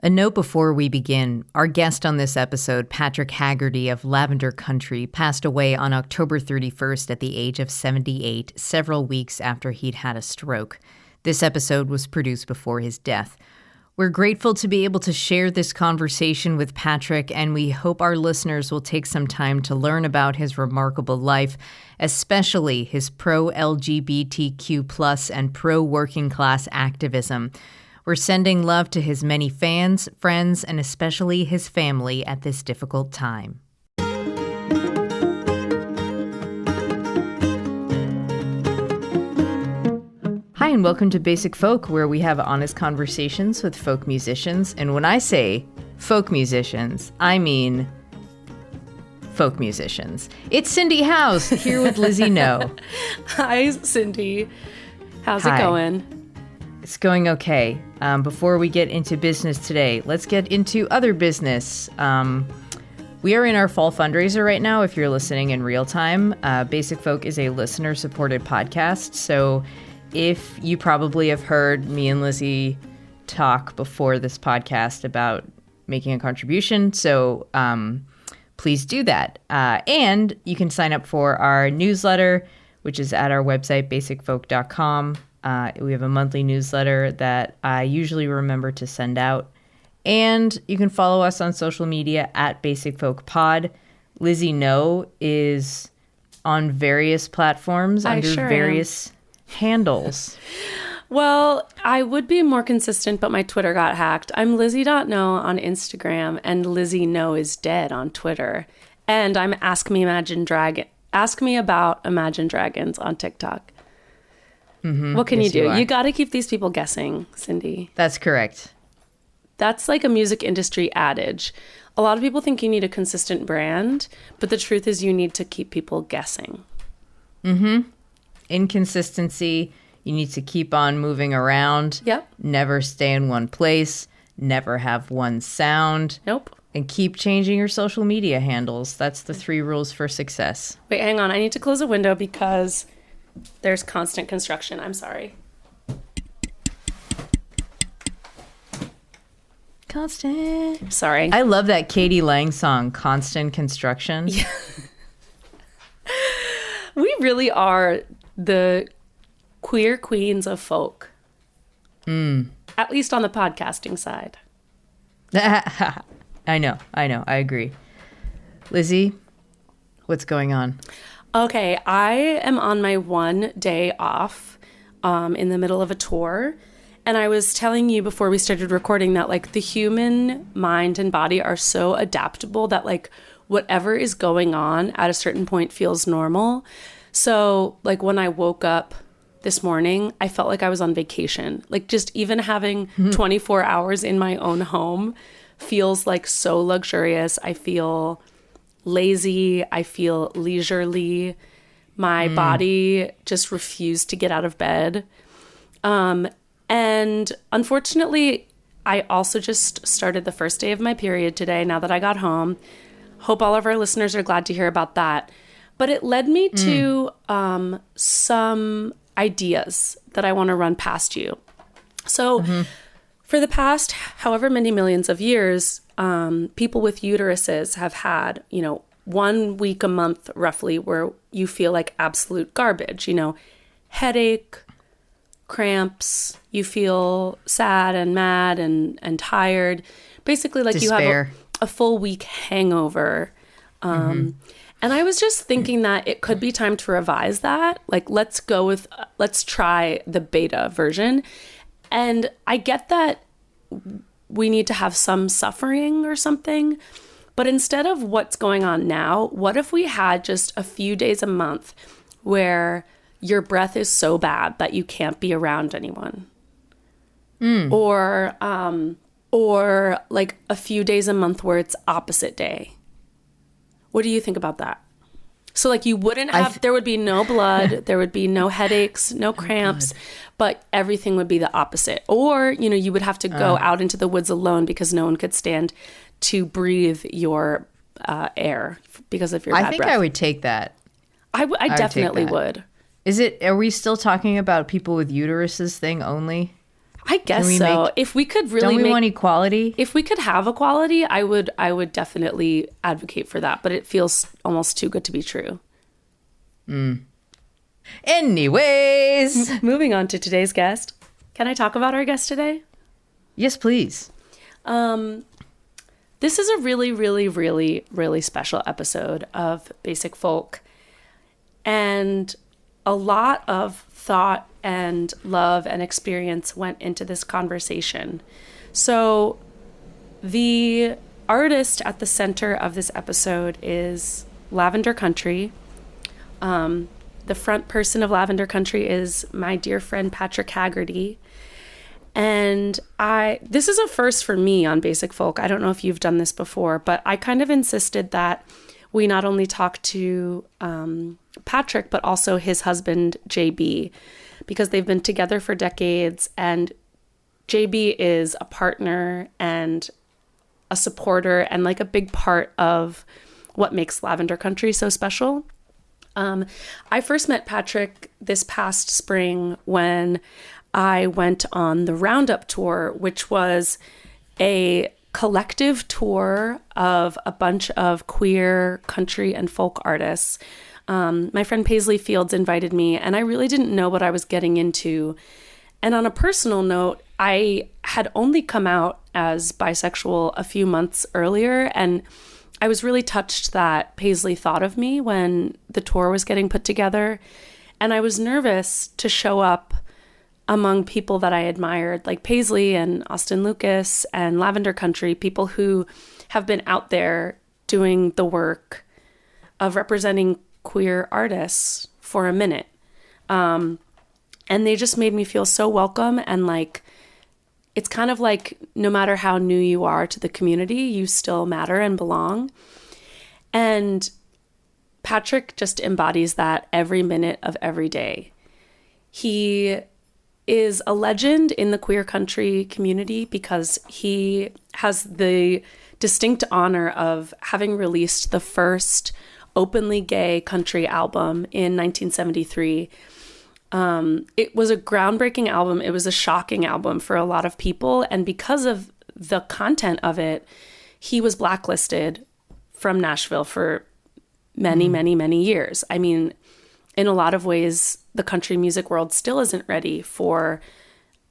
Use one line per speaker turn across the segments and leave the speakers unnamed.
A note before we begin, our guest on this episode, Patrick Haggerty of Lavender Country, passed away on October 31st at the age of 78, several weeks after he'd had a stroke. This episode was produced before his death. We're grateful to be able to share this conversation with Patrick, and we hope our listeners will take some time to learn about his remarkable life, especially his pro-LGBTQ+ and pro-working class activism. We're sending love to his many fans, friends, and especially his family at this difficult time. Hi, and welcome to Basic Folk, where we have honest conversations with folk musicians. And when I say folk musicians, I mean folk musicians. It's Cindy House here with Lizzie No.
Hi, Cindy. How's it going?
It's going okay. Before we get into business today, let's get into other business. We are in our fall fundraiser right now, if you're listening in real time. Basic Folk is a listener-supported podcast, so if you probably have heard me and Lizzie talk before this podcast about making a contribution, so please do that. And you can sign up for our newsletter, which is at our website, basicfolk.com. We have a monthly newsletter that I usually remember to send out. And you can follow us on social media at Basic Folk Pod. Lizzie No is on various platforms under various handles.
Well, I would be more consistent, but my Twitter got hacked. I'm Lizzie.no on Instagram, and Lizzie No is dead on Twitter. And I'm Ask Me About Imagine Dragons on TikTok.
Mm-hmm.
What can you do? You got to keep these people guessing, Cindy.
That's correct.
That's like a music industry adage. A lot of people think you need a consistent brand, but the truth is you need to keep people guessing.
Mm-hmm. Inconsistency. You need to keep on moving around.
Yep.
Never stay in one place. Never have one sound.
Nope.
And keep changing your social media handles. That's the 3 rules for success.
Wait, hang on. I need to close a window because there's constant construction. I'm sorry.
Constant.
Sorry.
I love that Katie Lang song, Constant Construction.
Yeah. We really are the queer queens of folk. At least on the podcasting side.
I know. I agree. Lizzie, what's going on?
Okay, I am on my 1 day off in the middle of a tour. And I was telling you before we started recording that like the human mind and body are so adaptable that like whatever is going on at a certain point feels normal. So like when I woke up this morning, I felt like I was on vacation. Like just even having 24 hours in my own home feels like so luxurious. I feel lazy. I feel leisurely. My body just refused to get out of bed. And unfortunately, I also just started the first day of my period today, now that I got home. Hope all of our listeners are glad to hear about that. But it led me to some ideas that I want to run past you. So for the past however many millions of years, people with uteruses have had, 1 week a month roughly where you feel like absolute garbage, headache, cramps, you feel sad and mad and tired. Basically like
Despair.
You have a full week hangover. And I was just thinking that it could be time to revise that. Like, let's try the beta version. And I get that we need to have some suffering or something. But instead of what's going on now, what if we had just a few days a month where your breath is so bad that you can't be around anyone? Or like a few days a month where it's opposite day. What do you think about that? So like you wouldn't have, there would be no blood, there would be no headaches, no cramps, but everything would be the opposite. Or, you would have to go out into the woods alone because no one could stand to breathe your air because of your bad breath.
I think I would take that.
I definitely would.
Are we still talking about people with uteruses thing only?
I guess so. If we could really
don't we want equality?
If we could have equality, I would definitely advocate for that, but it feels almost too good to be true.
Anyways,
moving on to today's guest. Can I talk about our guest today?
Yes, please.
This is a really, really, really, really special episode of Basic Folk. And a lot of thought and love and experience went into this conversation. So the artist at the center of this episode is Lavender Country. The front person of Lavender Country is my dear friend Patrick Haggerty. And this is a first for me on Basic Folk. I don't know if you've done this before, but I kind of insisted that we not only talk to Patrick, but also his husband, JB, because they've been together for decades. And JB is a partner and a supporter and like a big part of what makes Lavender Country so special. I first met Patrick this past spring when I went on the Roundup tour, which was a collective tour of a bunch of queer country and folk artists. My friend Paisley Fields invited me, and I really didn't know what I was getting into. And on a personal note, I had only come out as bisexual a few months earlier, and I was really touched that Paisley thought of me when the tour was getting put together. And I was nervous to show up among people that I admired, like Paisley and Austin Lucas and Lavender Country, people who have been out there doing the work of representing queer artists for a minute. And they just made me feel so welcome. And like, it's kind of like no matter how new you are to the community, you still matter and belong. And Patrick just embodies that every minute of every day. He is a legend in the queer country community because he has the distinct honor of having released the first openly gay country album in 1973. It was a groundbreaking album. It was a shocking album for a lot of people. And because of the content of it, he was blacklisted from Nashville for many, many, many years. I mean, in a lot of ways, the country music world still isn't ready for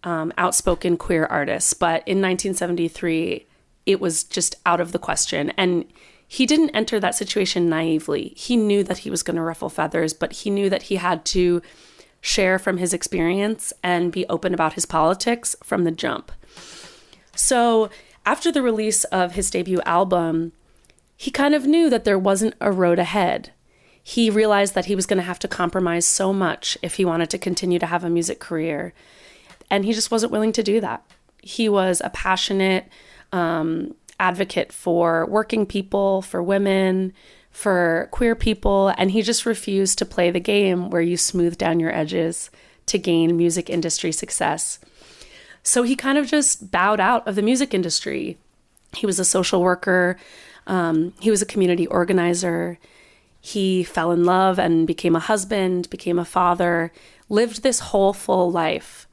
outspoken queer artists. But in 1973, it was just out of the question. And he didn't enter that situation naively. He knew that he was going to ruffle feathers, but he knew that he had to share from his experience and be open about his politics from the jump. So after the release of his debut album, he kind of knew that there wasn't a road ahead. He realized that he was going to have to compromise so much if he wanted to continue to have a music career. And he just wasn't willing to do that. He was a passionate advocate for working people, for women, for queer people, and he just refused to play the game where you smooth down your edges to gain music industry success. So he kind of just bowed out of the music industry. He was a social worker. He was a community organizer. He fell in love and became a husband, became a father, lived this whole full life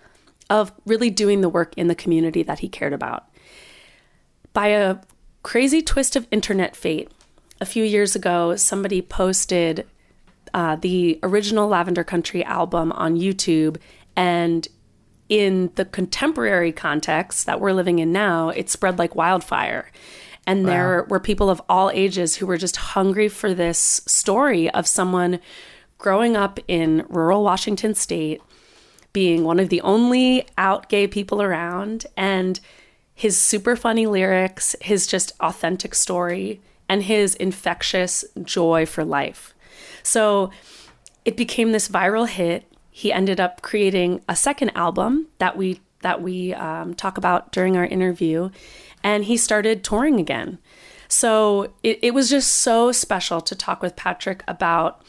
of really doing the work in the community that he cared about. By a crazy twist of internet fate, a few years ago, somebody posted the original Lavender Country album on YouTube, and in the contemporary context that we're living in now, it spread like wildfire. And there were people of all ages who were just hungry for this story of someone growing up in rural Washington state, being one of the only out gay people around, and his super funny lyrics, his just authentic story, and his infectious joy for life. So it became this viral hit. He ended up creating a second album that we talk about during our interview, and he started touring again. So it was just so special to talk with Patrick about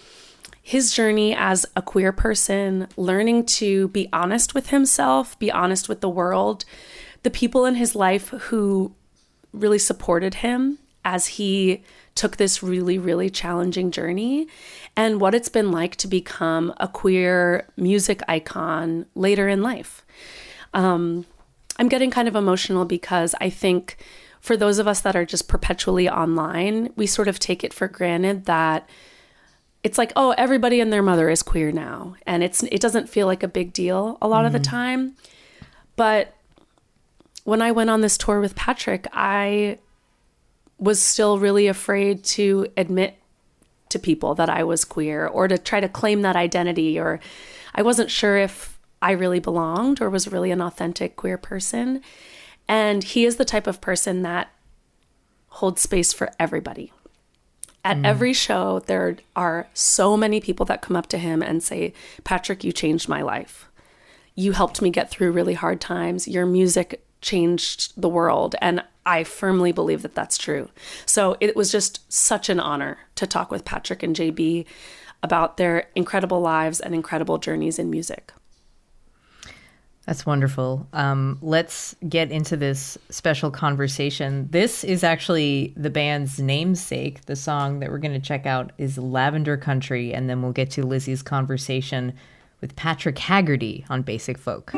his journey as a queer person, learning to be honest with himself, be honest with the world, the people in his life who really supported him as he took this really, really challenging journey, and what it's been like to become a queer music icon later in life. I'm getting kind of emotional because I think for those of us that are just perpetually online, we sort of take it for granted that it's like, oh, everybody and their mother is queer now. And it doesn't feel like a big deal a lot of the time. But when I went on this tour with Patrick, I was still really afraid to admit to people that I was queer or to try to claim that identity, or I wasn't sure if I really belonged or was really an authentic queer person. And he is the type of person that holds space for everybody. At every show, there are so many people that come up to him and say, Patrick, you changed my life. You helped me get through really hard times. Your music changed the world. And I firmly believe that that's true. So it was just such an honor to talk with Patrick and JB about their incredible lives and incredible journeys in music.
That's wonderful. Let's get into this special conversation. This is actually the band's namesake. The song that we're going to check out is Lavender Country, and then we'll get to Lizzie's conversation with Patrick Haggerty on Basic Folk.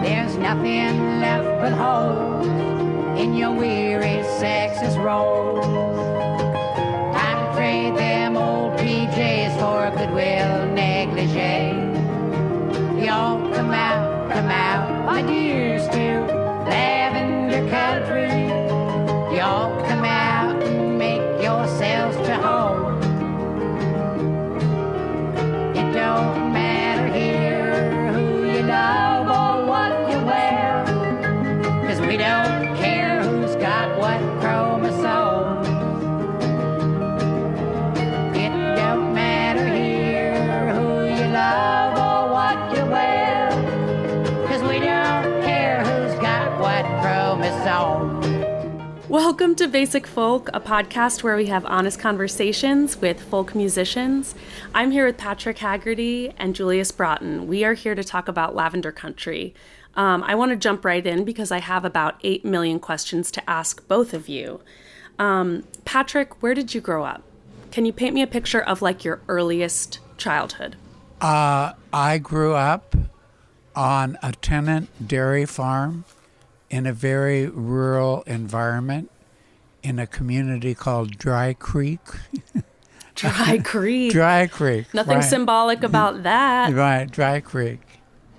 There's nothing left but holes in your weary sexist roles. Time to trade them old PJs for a Goodwill negligee. Y'all come out, my dears, to Lavender Country. Y'all come out and make yourselves to home. It don't matter here who you love or what you wear, 'cause we don't care who's got what chromosome. It don't matter here who you love or what you wear, 'cause we don't care who's got what chromosome.
Welcome to Basic Folk, a podcast where we have honest conversations with folk musicians. I'm here with Patrick Haggerty and Julius Broughton. We are here to talk about Lavender Country. I want to jump right in because I have about 8 million questions to ask both of you. Patrick, where did you grow up? Can you paint me a picture of like your earliest childhood?
I grew up on a tenant dairy farm in a very rural environment in a community called Dry Creek.
Dry Creek.
Dry Creek.
Nothing
right.
symbolic about that.
Right, Dry Creek.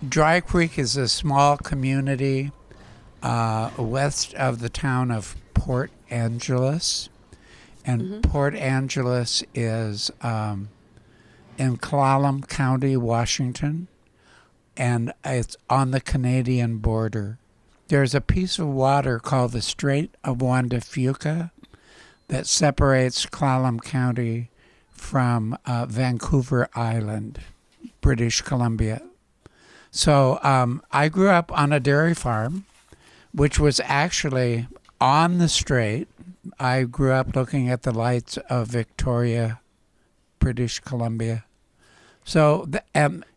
Dry Creek is a small community west of the town of Port Angeles. And Port Angeles is in Clallam County, Washington, and it's on the Canadian border. There's a piece of water called the Strait of Juan de Fuca that separates Clallam County from Vancouver Island, British Columbia. So I grew up on a dairy farm, which was actually on the strait. I grew up looking at the lights of Victoria, British Columbia. So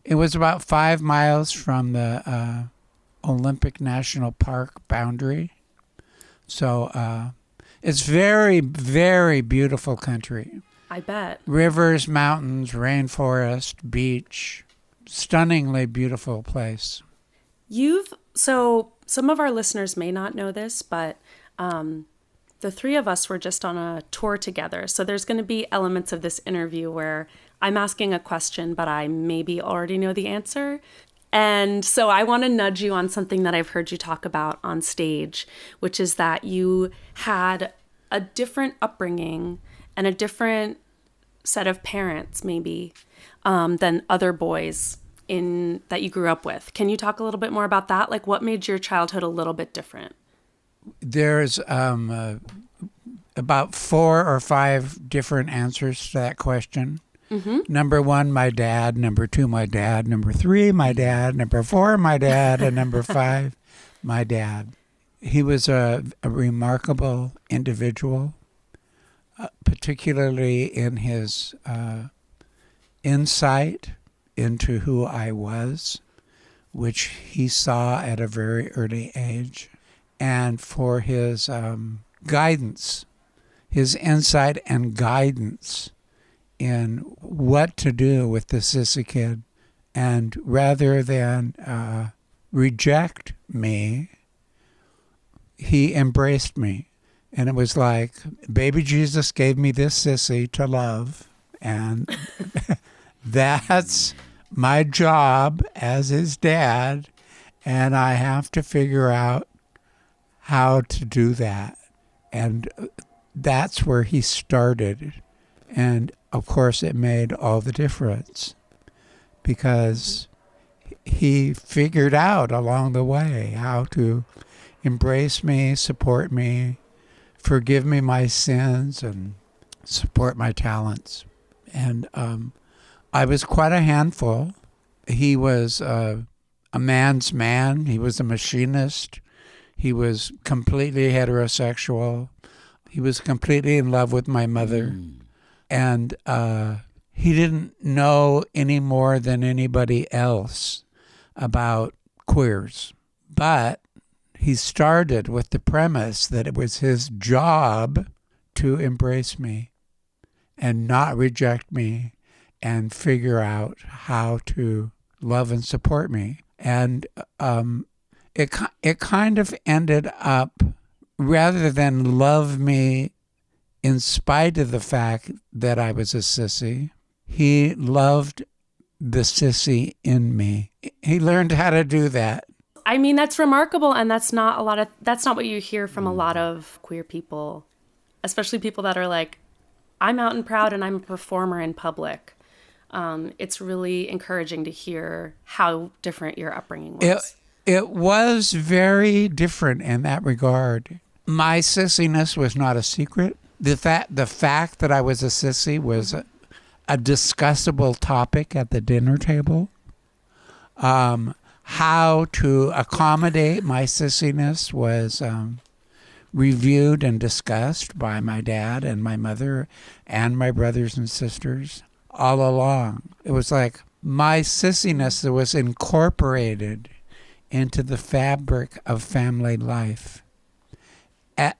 it was about 5 miles from the Olympic National Park boundary. So it's very, very beautiful country.
I bet.
Rivers, mountains, rainforest, beach. Stunningly beautiful place.
So some of our listeners may not know this, but the three of us were just on a tour together. So there's going to be elements of this interview where I'm asking a question, but I maybe already know the answer. And so I want to nudge you on something that I've heard you talk about on stage, which is that you had a different upbringing and a different set of parents, maybe, than other boys that you grew up with. Can you talk a little bit more about that? Like, what made your childhood a little bit different?
There's about 4 or 5 different answers to that question. Number 1, my dad. Number 2, my dad. Number 3, my dad. Number 4, my dad. And number 5, my dad. He was a remarkable individual, particularly in his insight into who I was, which he saw at a very early age. and for his guidance, his insight and guidance in what to do with the sissy kid. And rather than reject me, he embraced me. And it was like, baby Jesus gave me this sissy to love. And that's my job as his dad. And I have to figure out how to do that. And that's where he started. And of course, it made all the difference because he figured out along the way how to embrace me, support me, forgive me my sins, and support my talents. And I was quite a handful. He was a man's man. He was a machinist. He was completely heterosexual. He was completely in love with my mother. And he didn't know any more than anybody else about queers. But he started with the premise that it was his job to embrace me and not reject me and figure out how to love and support me. And it kind of ended up, rather than love me in spite of the fact that I was a sissy, he loved the sissy in me. He learned how to do that.
I mean, that's remarkable, and that's not what you hear from a lot of queer people, especially people that are like, I'm out and proud and I'm a performer in public. It's really encouraging to hear how different your upbringing was.
It was very different in that regard. My sissiness was not a secret. The fact that I was a sissy was a discussable topic at the dinner table. How to accommodate my sissiness was reviewed and discussed by my dad and my mother and my brothers and sisters all along. It was like my sissiness that was incorporated into the fabric of family life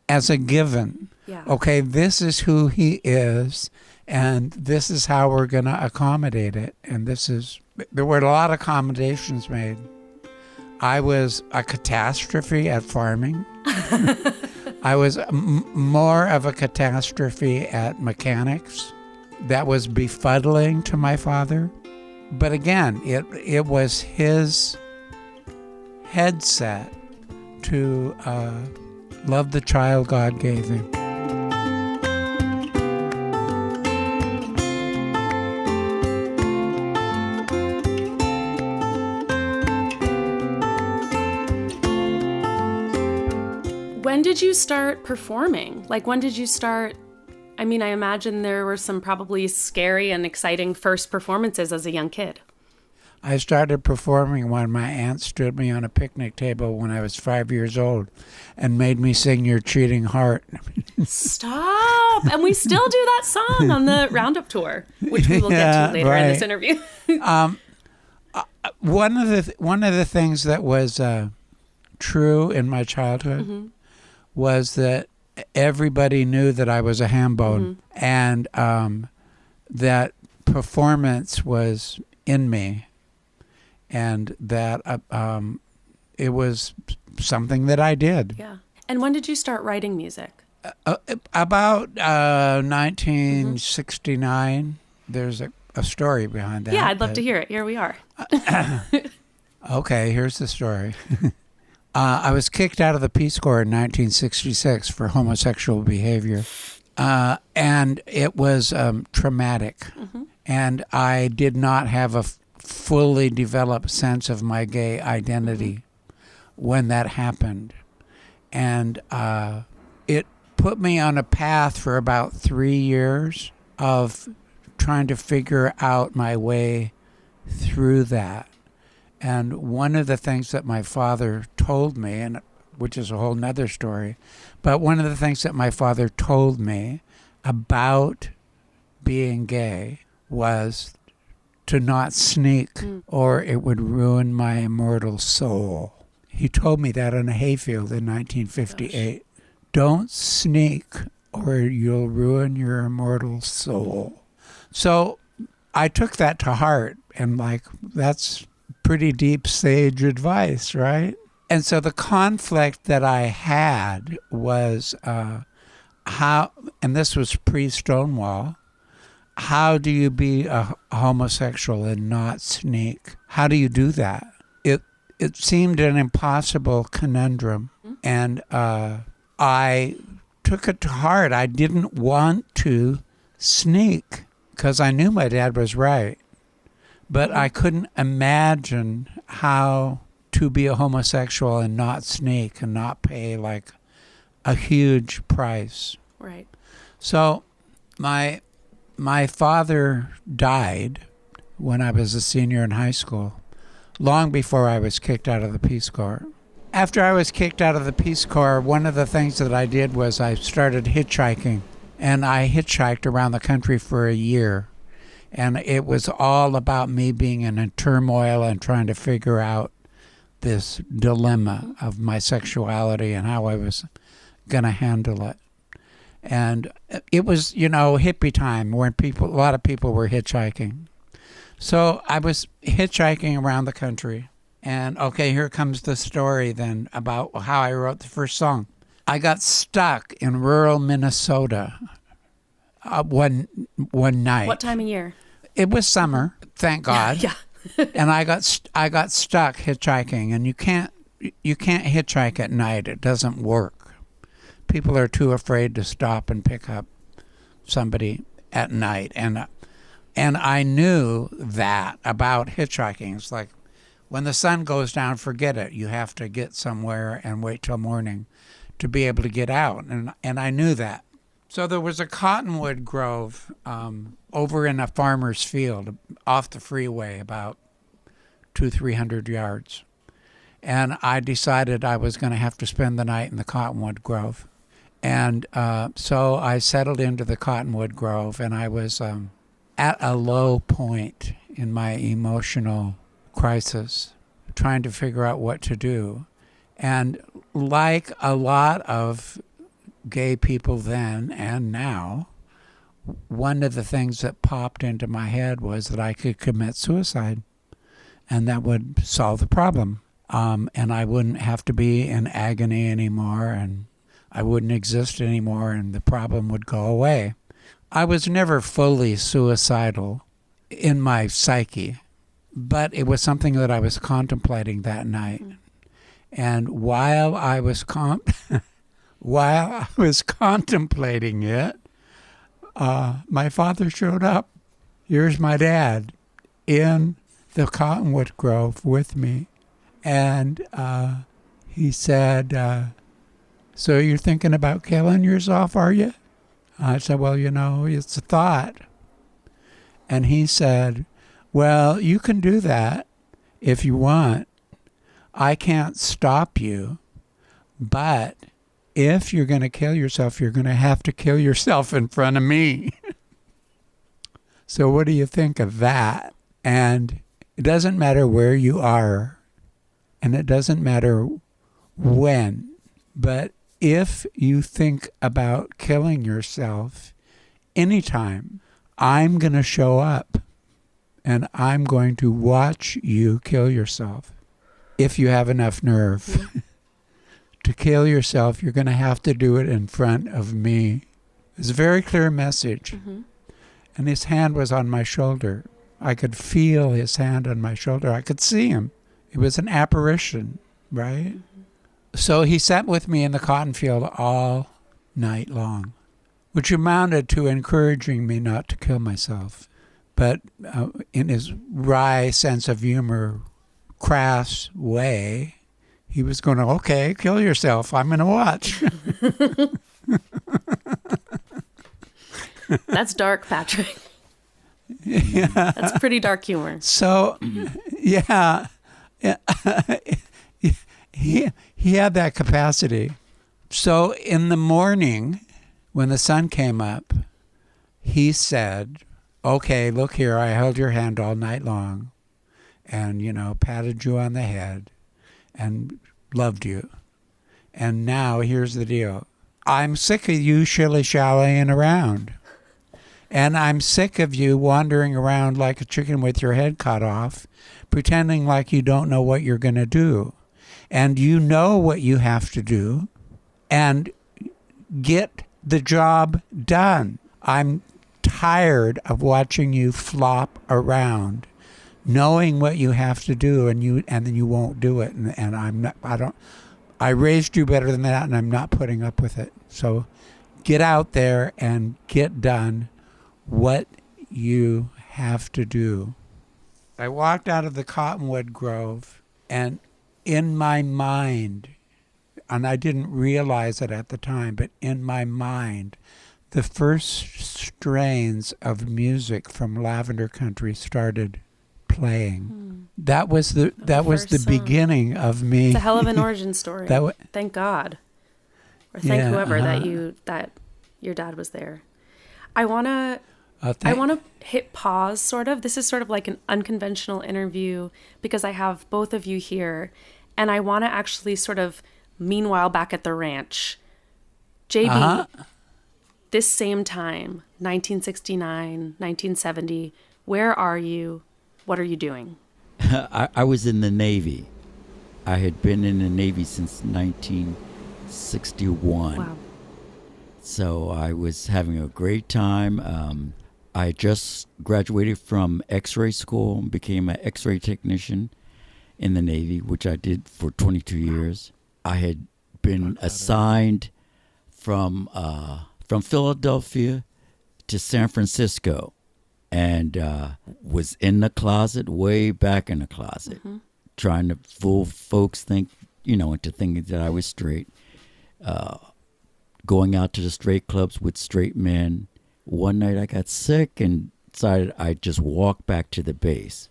as a given.
Yeah.
Okay, this is who he is, and this is how we're going to accommodate it. And there were a lot of accommodations made. I was a catastrophe at farming. I was more of a catastrophe at mechanics. That was befuddling to my father. But again, it was his headset to love the child God gave him.
When did you start performing? Like, when did you start? I mean, I imagine there were some probably scary and exciting first performances as a young kid.
I started performing when my aunt stood me on a picnic table when I was 5 years old and made me sing Your Cheating Heart.
Stop! And we still do that song on the Roundup tour, which we will get to later in this interview.
One of the things that was true in my childhood was that everybody knew that I was a ham bone, and that performance was in me, and that it was something that I did.
Yeah. And when did you start writing music?
About 1969. There's a story behind that.
Yeah, I'd love to hear it. Here we are.
Okay, here's the story. I was kicked out of the Peace Corps in 1966 for homosexual behavior, and it was traumatic. And I did not have a fully developed sense of my gay identity when that happened. And it put me on a path for about 3 years of trying to figure out my way through that. And one of the things that my father told me, and which is a whole nother story, but one of the things that my father told me about being gay was to not sneak or it would ruin my immortal soul. He told me that in a hayfield in 1958. Don't sneak or you'll ruin your immortal soul. So I took that to heart and that's pretty deep sage advice, right? And so the conflict that I had was how, and this was pre-Stonewall, how do you be a homosexual and not sneak? How do you do that? It seemed an impossible conundrum, and I took it to heart. I didn't want to sneak because I knew my dad was right, but I couldn't imagine how to be a homosexual and not sneak and not pay like a huge price.
Right.
So my father died when I was a senior in high school, long before I was kicked out of the Peace Corps. After I was kicked out of the Peace Corps, one of the things that I did was I started hitchhiking, and I hitchhiked around the country for a year. And it was all about me being in a turmoil and trying to figure out this dilemma of my sexuality and how I was going to handle it. And it was, hippie time when a lot of people were hitchhiking. So I was hitchhiking around the country. And okay, here comes the story then about how I wrote the first song. I got stuck in rural Minnesota one night.
What time of year?
It was summer, thank God.
Yeah.
And I got stuck hitchhiking, and you can't hitchhike at night. It doesn't work. People are too afraid to stop and pick up somebody at night, and I knew that about hitchhiking. It's like when the sun goes down, forget it. You have to get somewhere and wait till morning to be able to get out, and I knew that. So there was a cottonwood grove over in a farmer's field off the freeway about 200-300 yards. And I decided I was going to have to spend the night in the cottonwood grove. And so I settled into the cottonwood grove, and I was at a low point in my emotional crisis, trying to figure out what to do. And like a lot of gay people then and now, one of the things that popped into my head was that I could commit suicide, and that would solve the problem. And I wouldn't have to be in agony anymore, and I wouldn't exist anymore, and the problem would go away. I was never fully suicidal in my psyche, but it was something that I was contemplating that night. And while I was contemplating it, my father showed up. Here's my dad in the cottonwood grove with me. And he said, so you're thinking about killing yourself, are you? I said, well, it's a thought. And he said, well, you can do that if you want. I can't stop you, but if you're going to kill yourself, you're going to have to kill yourself in front of me. So what do you think of that? And it doesn't matter where you are, and it doesn't matter when, but if you think about killing yourself anytime, I'm going to show up, and I'm going to watch you kill yourself. If you have enough nerve to kill yourself, you're going to have to do it in front of me. It's a very clear message. Mm-hmm. And his hand was on my shoulder. I could feel his hand on my shoulder. I could see him. It was an apparition, right? Mm-hmm. So he sat with me in the cotton field all night long, which amounted to encouraging me not to kill myself. But in his wry sense of humor, crass way, he was going to, okay, kill yourself. I'm going to watch.
That's dark, Patrick.
Yeah.
That's pretty dark humor.
So, yeah. He had that capacity. So in the morning, when the sun came up, he said, okay, look here, I held your hand all night long and, patted you on the head and loved you. And now here's the deal. I'm sick of you shilly-shallying around. And I'm sick of you wandering around like a chicken with your head cut off, pretending like you don't know what you're going to do. And you know what you have to do. And get the job done. I'm tired of watching you flop around, knowing what you have to do, and then you won't do it. And I raised you better than that, and I'm not putting up with it. So get out there and get done what you have to do. I walked out of the cottonwood grove, and in my mind, and I didn't realize it at the time, but in my mind, the first strains of music from Lavender Country started playing. That was the beginning of me.
It's a hell of an origin story. Thank God, or thank whoever that your dad was there. I want to hit pause. Sort of. This is sort of like an unconventional interview because I have both of you here, and I want to actually sort of. Meanwhile, back at the ranch, JB, this same time, 1969, 1970, where are you? What are you doing?
I was in the Navy. I had been in the Navy since 1961.
Wow.
So I was having a great time. I just graduated from X-ray school and became an X-ray technician in the Navy, which I did for 22 years. I had been assigned from Philadelphia to San Francisco, and was in the closet, way back in the closet, trying to fool folks into thinking that I was straight. Going out to the straight clubs with straight men. One night I got sick and decided I'd just walk back to the base.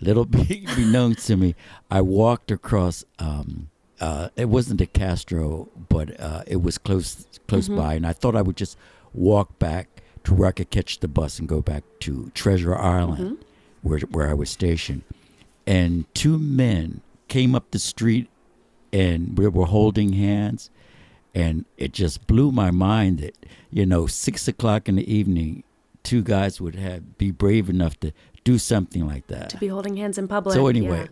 Little beknownst to me, I walked across. It wasn't a Castro, but it was close by, and I thought I would just walk back to where I could catch the bus and go back to Treasure Island, where I was stationed. And two men came up the street, and we were holding hands, and it just blew my mind that 6 o'clock in the evening, two guys would be brave enough to do something like that.
To be holding hands in public.
So anyway.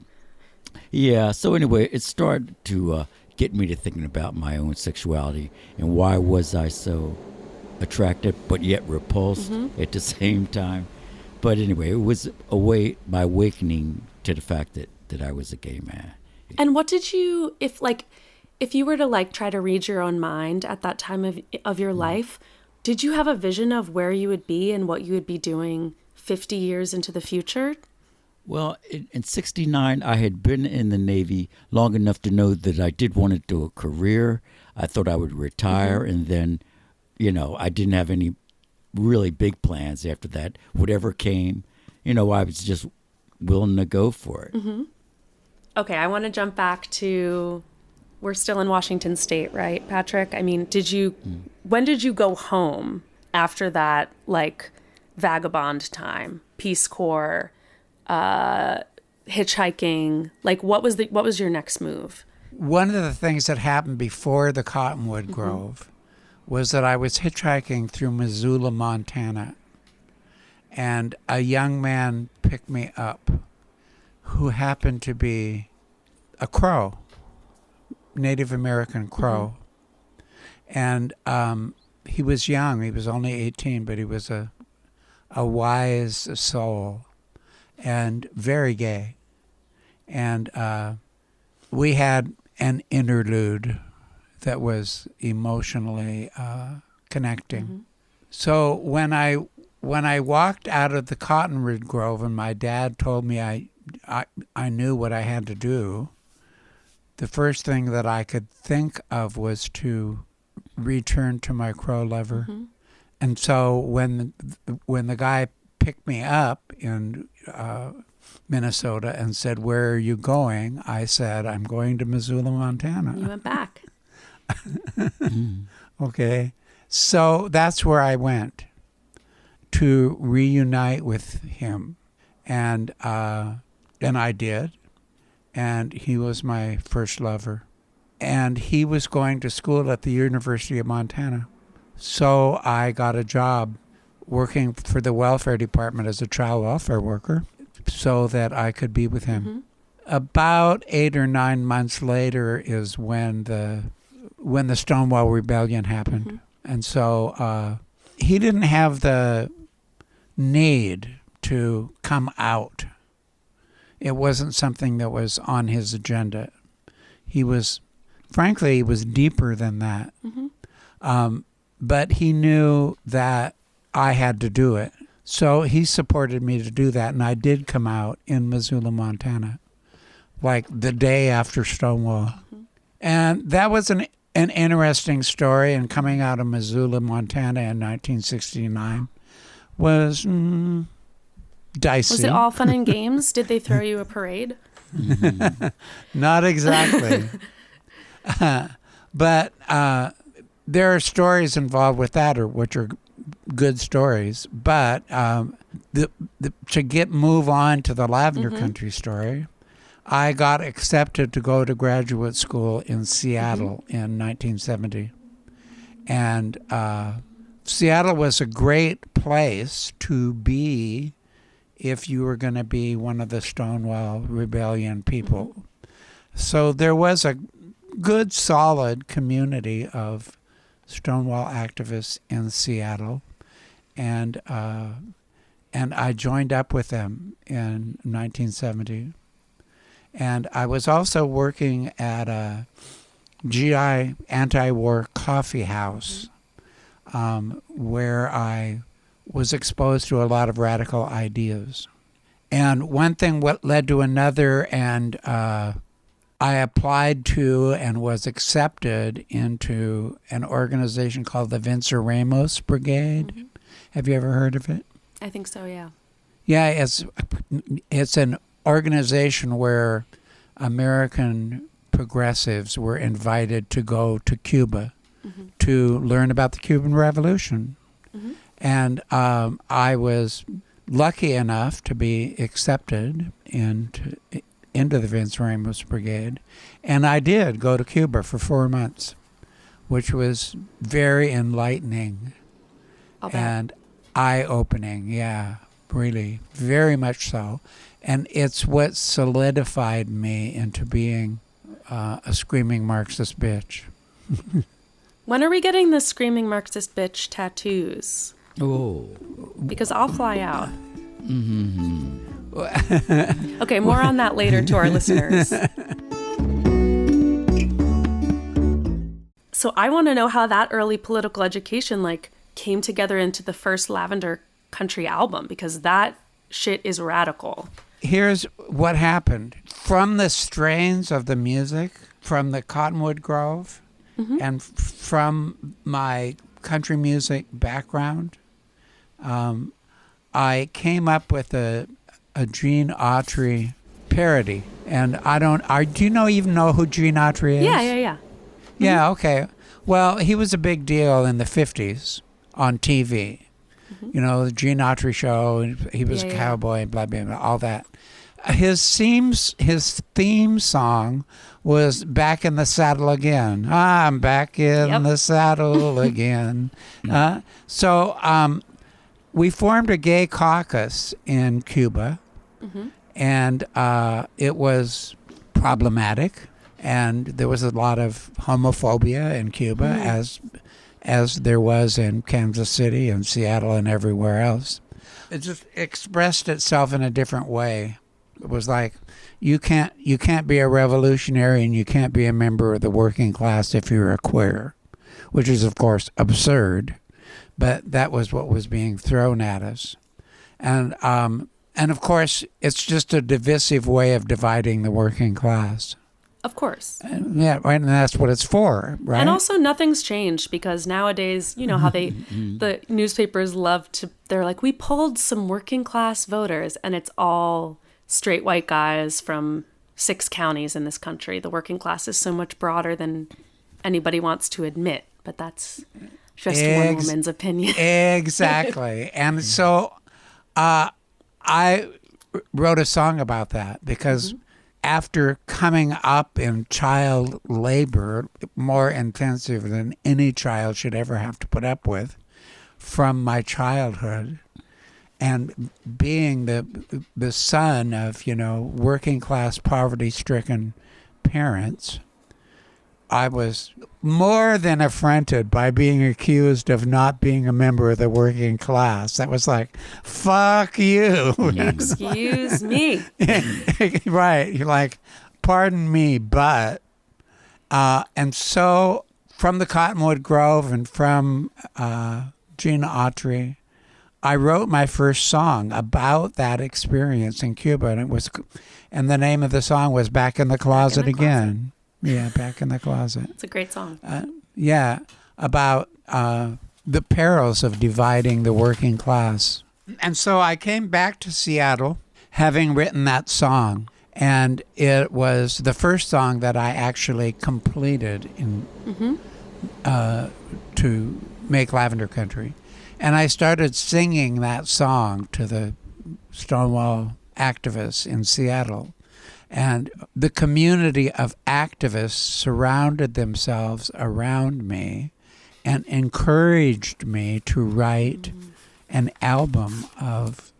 So anyway, it started to get me to thinking about my own sexuality and why was I so attracted but yet repulsed at the same time. But anyway, it was my awakening to the fact that I was a gay man.
And what did you, if you were to try to read your own mind at that time of your life, did you have a vision of where you would be and what you would be doing 50 years into the future?
Well, in 69, I had been in the Navy long enough to know that I did want to do a career. I thought I would retire, and then, I didn't have any really big plans after that. Whatever came, I was just willing to go for it.
Okay, I want to jump back to, we're still in Washington State, right, Patrick? I mean, when did you go home after that, vagabond time, Peace Corps, hitchhiking? What was your next move?
One of the things that happened before the Cottonwood Grove was that I was hitchhiking through Missoula, Montana, and a young man picked me up who happened to be a Crow, Native American Crow. And he was young. He was only 18, but he was a wise soul and very gay. And we had an interlude that was emotionally connecting. So when I walked out of the Cottonwood Grove and my dad told me I knew what I had to do, the first thing that I could think of was to return to my Crow lover. And so when the guy picked me up in Minnesota and said, "Where are you going?" I said, "I'm going to Missoula, Montana."
You went back.
Okay. So that's where I went to reunite with him. And I did. and he was my first lover. And he was going to school at the University of Montana. So I got a job working for the welfare department as a child welfare worker so that I could be with him. About 8 or 9 months later is when the Stonewall Rebellion happened. And so he didn't have the need to come out. It wasn't something that was on his agenda. Frankly, he was deeper than that. But he knew that I had to do it. So he supported me to do that, and I did come out in Missoula, Montana, like the day after Stonewall. And that was an interesting story, and coming out of Missoula, Montana in 1969 was dicey.
Was it all fun and games? Did they throw you a parade?
Not exactly. But there are stories involved with that, which are good stories. But to move on to the Lavender Country story, I got accepted to go to graduate school in Seattle in 1970. And Seattle was a great place to be if you were going to be one of the Stonewall Rebellion people. So there was a good, solid community of Stonewall activists in Seattle. And I joined up with them in 1970. And I was also working at a GI anti-war coffee house where I was exposed to a lot of radical ideas. And one thing what led to another, and I applied to and was accepted into an organization called the Vince Ramos Brigade. Have you ever heard of it?
I think so, yeah.
Yeah, it's an organization where American progressives were invited to go to Cuba to learn about the Cuban Revolution. And I was lucky enough to be accepted into the Vince Ramos Brigade. And I did go to Cuba for 4 months, which was very enlightening and eye-opening. Yeah, really, very much so. And it's what solidified me into being a screaming Marxist bitch.
When are we getting the screaming Marxist bitch tattoos?
Oh.
Because I'll fly out. Okay, more on that later to our listeners. So I want to know how that early political education came together into the first Lavender Country album, because that shit is radical.
Here's what happened. From the strains of the music, from the Cottonwood Grove, and from my country music background, I came up with a Gene Autry parody. And do you even know who Gene Autry is?
Yeah.
Yeah, okay. Well, he was a big deal in the 50s on TV. You know, the Gene Autry show, he was a cowboy, blah, blah, blah, all that. His theme song was Back in the Saddle Again. I'm back in the saddle again. So we formed a gay caucus in Cuba, and it was problematic, and there was a lot of homophobia in Cuba, as there was in Kansas City and Seattle and everywhere else. It just expressed itself in a different way. It was like, you can't be a revolutionary and you can't be a member of the working class if you're a queer, which is, of course, absurd. But that was what was being thrown at us. And of course, it's just a divisive way of dividing the working class.
Of course.
Yeah, right, and that's what it's for, right?
And also, nothing's changed, because nowadays, you know how the newspapers they're like, we polled some working class voters, and it's all straight white guys from 6 counties in this country. The working class is so much broader than anybody wants to admit, but that's just one woman's opinion.
Exactly. And so I wrote a song about that, because after coming up in child labor, more intensive than any child should ever have to put up with, from my childhood, and being the son of, working class, poverty stricken parents, I was more than affronted by being accused of not being a member of the working class. That was like, fuck you.
Excuse me.
Right. You're like, pardon me, but. And so from the Cottonwood Grove and from Gina Autry, I wrote my first song about that experience in Cuba. And the name of the song was Back in the Closet Again. Yeah, Back in the Closet.
It's a great song.
Yeah, about the perils of dividing the working class. And so I came back to Seattle having written that song. And it was the first song that I actually completed to make Lavender Country. And I started singing that song to the Stonewall activists in Seattle. And the community of activists surrounded themselves around me and encouraged me to write an album of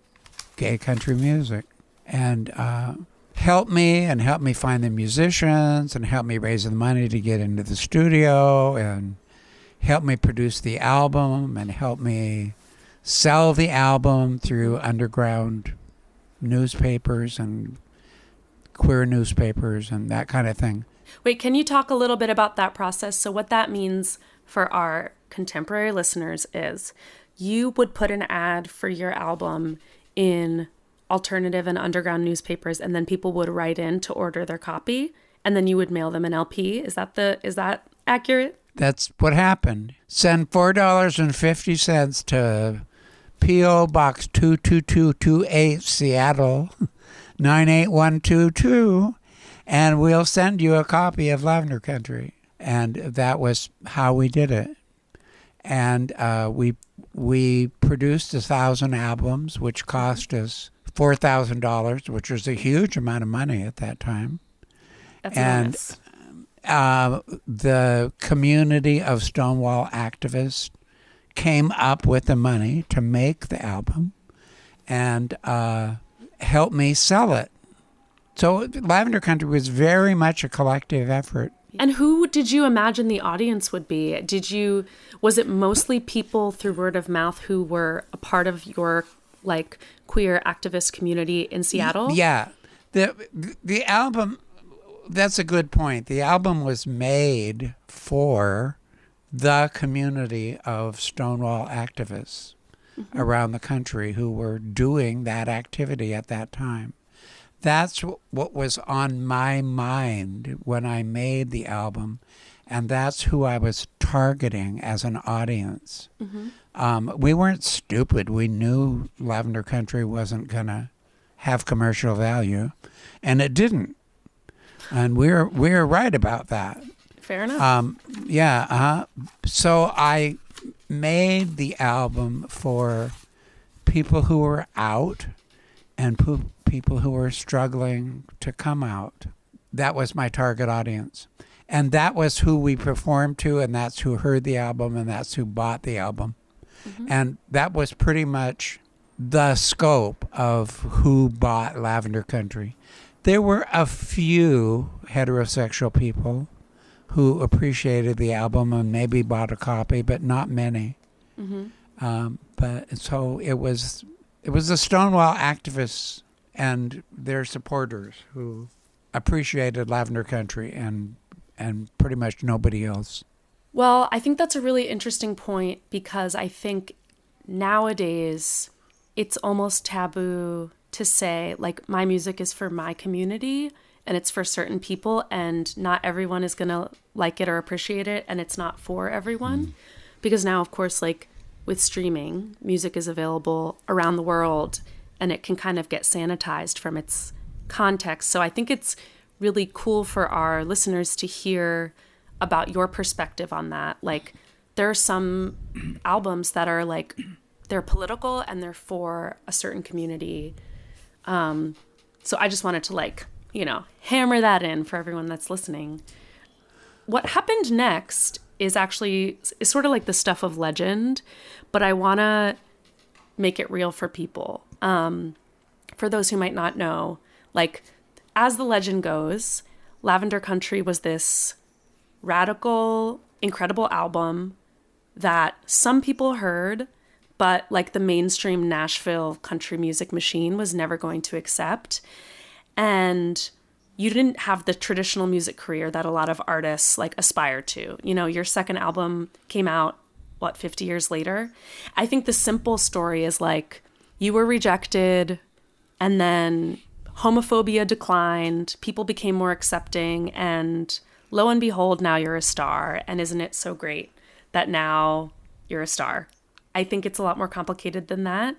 gay country music, and helped me find the musicians, and helped me raise the money to get into the studio, and helped me produce the album, and helped me sell the album through underground newspapers and queer newspapers and that kind of thing.
Wait, can you talk a little bit about that process? So what that means for our contemporary listeners is you would put an ad for your album in alternative and underground newspapers, and then people would write in to order their copy, and then you would mail them an LP. Is that accurate?
That's what happened. Send $4.50 to P.O. Box 22228, Seattle 98122, and we'll send you a copy of Lavender Country. And that was how we did it. And we produced 1,000 albums, which cost us $4,000, which was a huge amount of money at that time.
That's
and
enormous.
The community of Stonewall activists came up with the money to make the album and helped me sell it. So Lavender Country was very much a collective effort.
And who did you imagine the audience would be? Was it mostly people through word of mouth who were a part of your queer activist community in Seattle?
Yeah. The album, that's a good point. The album was made for the community of Stonewall activists around the country who were doing that activity at that time. That's what was on my mind when I made the album, and that's who I was targeting as an audience. We weren't stupid. We knew Lavender Country wasn't going to have commercial value, and it didn't. And we're right about that.
Fair enough.
So I made the album for people who were out and people who were struggling to come out. That was my target audience. And that was who we performed to, and that's who heard the album, and that's who bought the album. And that was pretty much the scope of who bought Lavender Country. There were a few heterosexual people who appreciated the album and maybe bought a copy, but not many. But so it was the Stonewall activists and their supporters who appreciated Lavender Country and pretty much nobody else.
Well, I think that's a really interesting point, because I think nowadays it's almost taboo to say, my music is for my community and it's for certain people, and not everyone is going to like it or appreciate it, and it's not for everyone. Because now, of course, with streaming, music is available around the world, and it can kind of get sanitized from its context. So I think it's really cool for our listeners to hear about your perspective on that. There are some albums that are they're political and they're for a certain community. So I just wanted to hammer that in for everyone that's listening. What happened next is sort of like the stuff of legend, but I want to make it real for people. For those who might not know, like, as the legend goes, Lavender Country was this radical, incredible album that some people heard, but like the mainstream Nashville country music machine was never going to accept. And you didn't have the traditional music career that a lot of artists like aspire to. Your second album came out, 50 years later? I think the simple story is like, you were rejected, and then homophobia declined, people became more accepting, and lo and behold, now you're a star. And isn't it so great that now you're a star? I think it's a lot more complicated than that.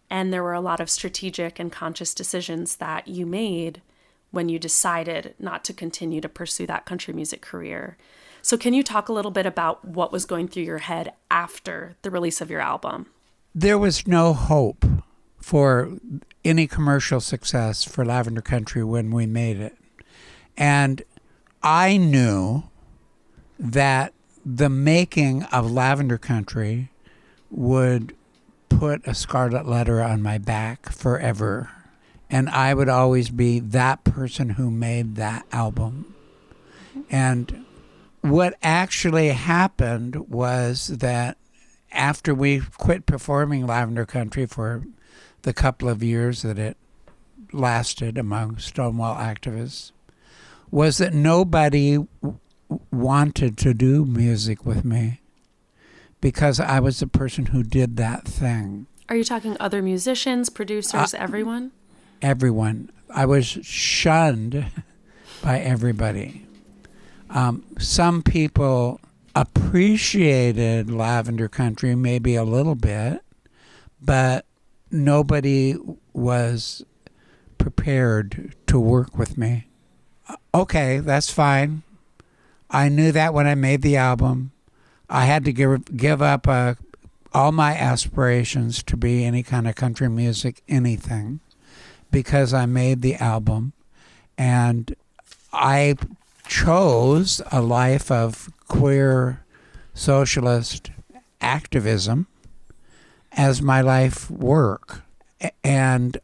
And there were a lot of strategic and conscious decisions that you made when you decided not to continue to pursue that country music career. So can you talk a little bit about what was going through your head after the release of your album?
There was no hope for any commercial success for Lavender Country when we made it. And I knew that the making of Lavender Country would put a scarlet letter on my back forever. And I would always be that person who made that album. And what actually happened was that after we quit performing Lavender Country for the couple of years that it lasted among Stonewall activists, was that nobody wanted to do music with me because I was the person who did that thing.
Are you talking other musicians, producers, everyone?
Everyone. I was shunned by everybody. Some people appreciated Lavender Country maybe a little bit, but nobody was prepared to work with me. Okay, that's fine. I knew that when I made the album. I had to give up all my aspirations to be any kind of country music, anything, because I made the album. And I chose a life of queer socialist activism as my life work, and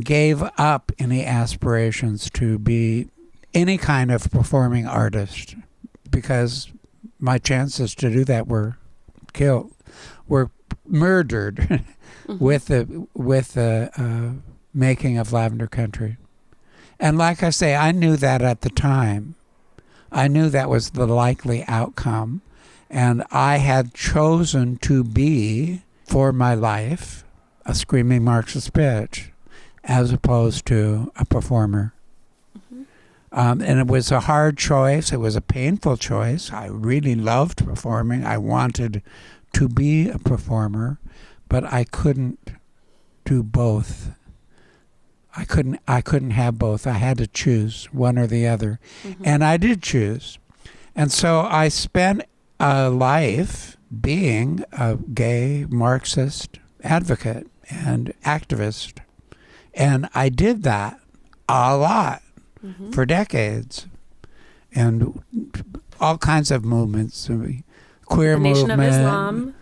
gave up any aspirations to be any kind of performing artist, because my chances to do that were murdered with the making of Lavender Country. And like I say, I knew that at the time. I knew that was the likely outcome. And I had chosen to be, for my life, a screaming Marxist bitch, as opposed to a performer. And it was a hard choice. It was a painful choice. I really loved performing. I wanted to be a performer, but I couldn't do both. I couldn't have both. I had to choose one or the other. And I did choose. And so I spent a life being a gay Marxist advocate and activist. And I did that a lot for decades. And all kinds of movements, queer movement.
Nation of Islam.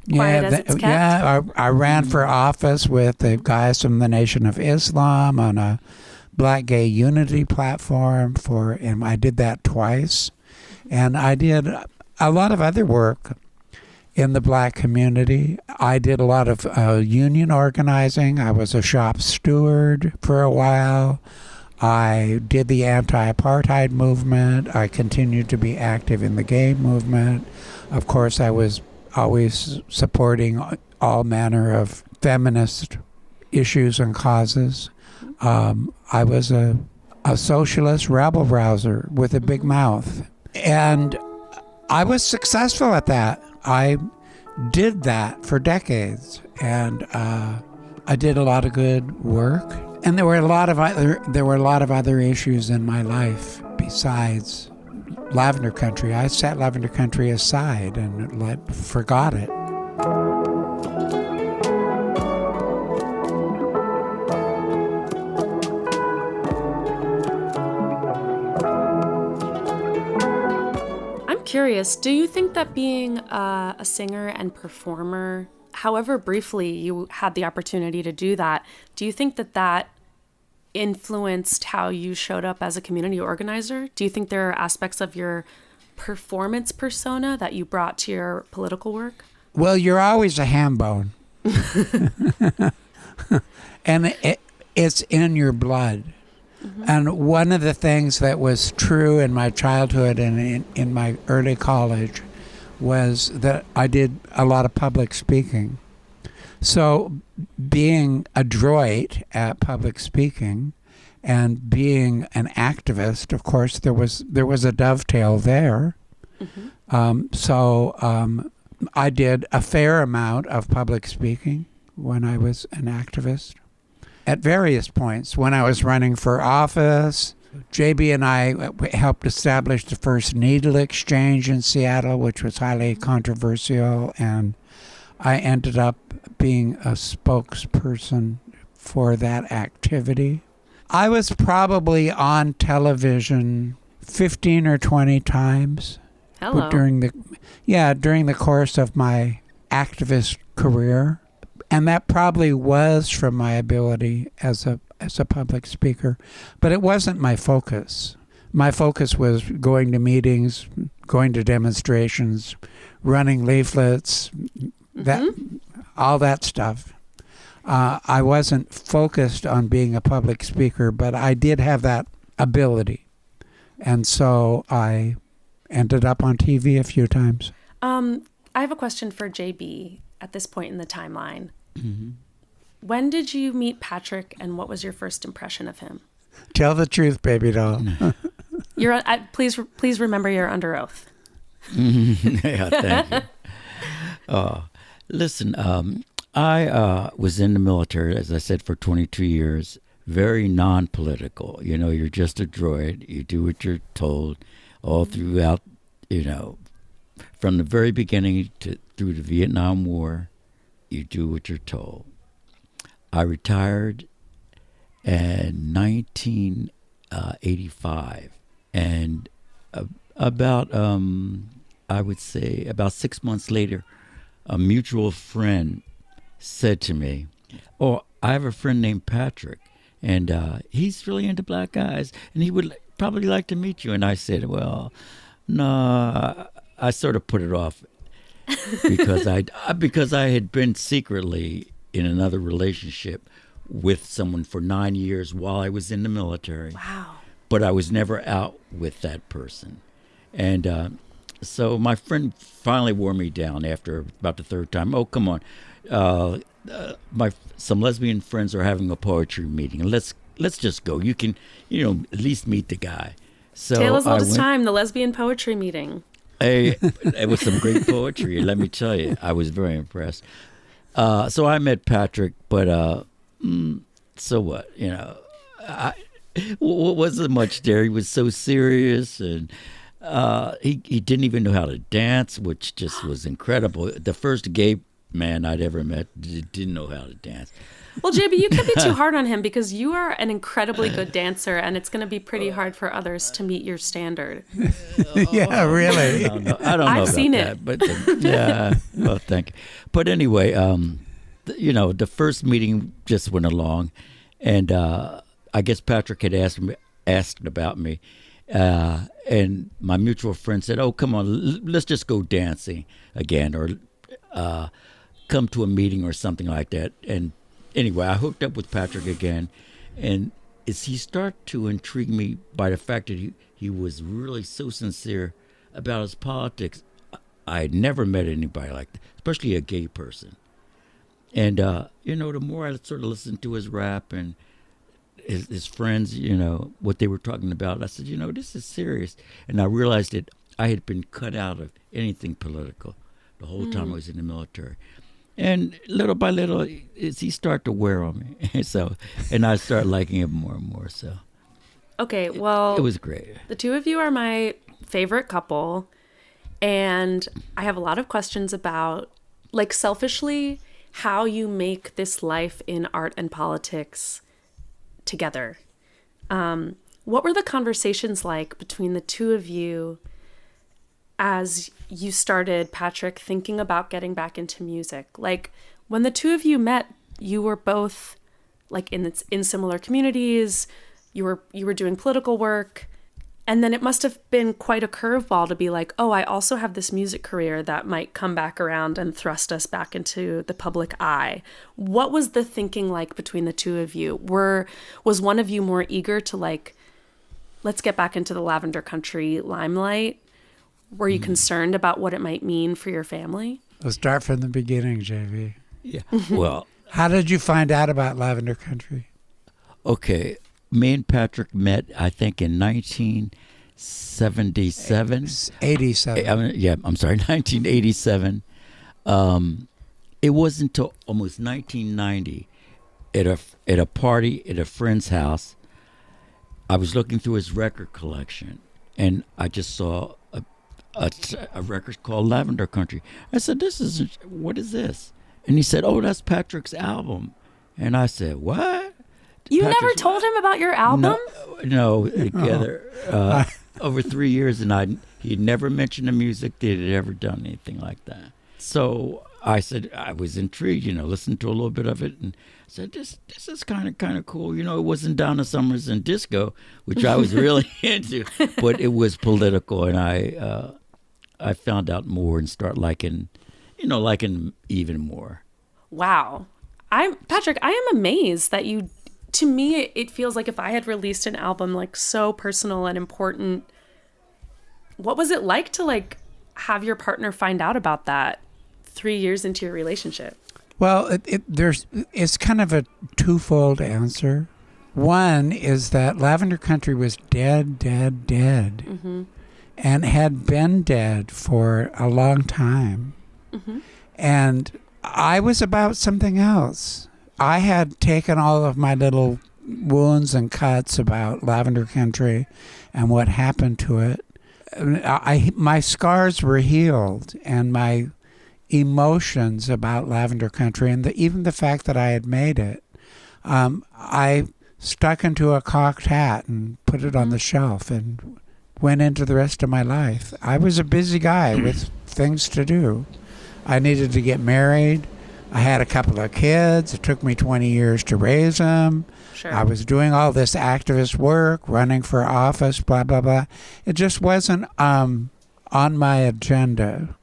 Quiet as it's kept.
Yeah, I ran for office with the guys from the Nation of Islam on a Black Gay Unity platform and I did that twice. And I did a lot of other work in the Black community. I did a lot of union organizing. I was a shop steward for a while. I did the anti-apartheid movement. I continued to be active in the gay movement. Of course, I was always supporting all manner of feminist issues and causes. I was a socialist rabble-rouser with a big mouth. And I was successful at that. I did that for decades. And I did a lot of good work. And there were a lot of other issues in my life besides Lavender Country. I set Lavender Country aside and forgot it.
curious, do you think that being a singer and performer, however briefly you had the opportunity to do that, do you think that that influenced how you showed up as a community organizer? Do you think there are aspects of your performance persona that you brought to your political work?
Well, you're always a ham bone. And it's in your blood. Mm-hmm. And one of the things that was true in my childhood and in my early college was that I did a lot of public speaking. So being adroit at public speaking and being an activist, of course, there was a dovetail there. Mm-hmm. I did a fair amount of public speaking when I was an activist. At various points, when I was running for office, JB and I helped establish the first needle exchange in Seattle, which was highly controversial, and I ended up being a spokesperson for that activity. I was probably on television 15 or 20 times.
Hello.
During the course of my activist career. And that probably was from my ability as a public speaker. But it wasn't my focus. My focus was going to meetings, going to demonstrations, running leaflets, all that stuff. I wasn't focused on being a public speaker, but I did have that ability. And so I ended up on TV a few times.
I have a question for JB at this point in the timeline.
Mm-hmm.
When did you meet Patrick, and what was your first impression of him?
Tell the truth, baby doll.
Please remember you're under oath.
Yeah, thank you. Listen, I was in the military, as I said, for 22 years. Very non-political. You know, you're just a droid. You do what you're told all throughout, from the very beginning through the Vietnam War. You do what you're told. I retired in 1985, and about I would say about 6 months later, a mutual friend said to me, "Oh, I have a friend named Patrick, and he's really into black guys, and he would probably like to meet you." And I said, "Well, no," I sort of put it off. because I had been secretly in another relationship with someone for 9 years while I was in the military.
Wow.
But I was never out with that person. And so my friend finally wore me down after about the third time. "Oh, come on. Some lesbian friends are having a poetry meeting. Let's just go. You can, at least meet the guy." So
Tale as old as time, the lesbian poetry meeting.
It was some great poetry, let me tell you. I was very impressed. So I met Patrick, but so what? Wasn't much there. He was so serious, and he didn't even know how to dance, which just was incredible. The first gay man I'd ever met didn't know how to dance.
Well, JB, you can't be too hard on him because you are an incredibly good dancer, and it's going to be pretty hard for others to meet your standard.
Yeah, really.
I don't know
I've
about
seen
that,
it.
but yeah. Well, thank you. But anyway, the first meeting just went along, and I guess Patrick had asked about me, and my mutual friend said, "Oh, come on, let's just go dancing again, or come to a meeting or something like that." And anyway, I hooked up with Patrick again, and as he started to intrigue me by the fact that he was really so sincere about his politics, I had never met anybody like that, especially a gay person. And, the more I sort of listened to his rap and his friends, what they were talking about, I said, this is serious. And I realized that I had been cut out of anything political the whole time I was in the military. And little by little, he started to wear on me. And I started liking him more and more. So,
okay, well,
it was great.
The two of you are my favorite couple, and I have a lot of questions about, selfishly, how you make this life in art and politics together. What were the conversations like between the two of you as you started, Patrick, thinking about getting back into music? Like, when the two of you met, you were both like in similar communities. You were doing political work, and then it must have been quite a curveball to be like, oh, I also have this music career that might come back around and thrust us back into the public eye. What was the thinking like between the two of you? Was one of you more eager to like, let's get back into the Lavender Country limelight? Were you concerned about what it might mean for your family?
We'll start from the beginning, JV.
Yeah. Well,
How did you find out about Lavender Country?
okay. Me and Patrick met, I think, in 1977.
87.
Yeah, I'm sorry, 1987. It wasn't until almost 1990 at a party at a friend's house. I was looking through his record collection, and I just saw a record called Lavender Country. I said, what is this? And he said, oh, that's Patrick's album. And I said, what?
You never told him about your album?
No, together over 3 years, and he'd never mentioned the music that he'd ever done anything like that. So I said, I was intrigued, listened to a little bit of it, and said, this is kind of cool. It wasn't Donna Summers and disco, which I was really into, but it was political, and I found out more and start liking even more.
Wow. Patrick, I am amazed that you, to me, it feels like if I had released an album like so personal and important, what was it like to like have your partner find out about that 3 years into your relationship?
Well, it's kind of a twofold answer. One is that Lavender Country was dead,
Mm-hmm.
and had been dead for a long time.
Mm-hmm.
And I was about something else. I had taken all of my little wounds and cuts about Lavender Country and what happened to it. My scars were healed, and my emotions about Lavender Country, and even the fact that I had made it, I stuck into a cocked hat and put it on the shelf and went into the rest of my life. I was a busy guy with things to do. I needed to get married. I had a couple of kids. It took me 20 years to raise them.
Sure.
I was doing all this activist work, running for office, blah, blah, blah. It just wasn't on my agenda.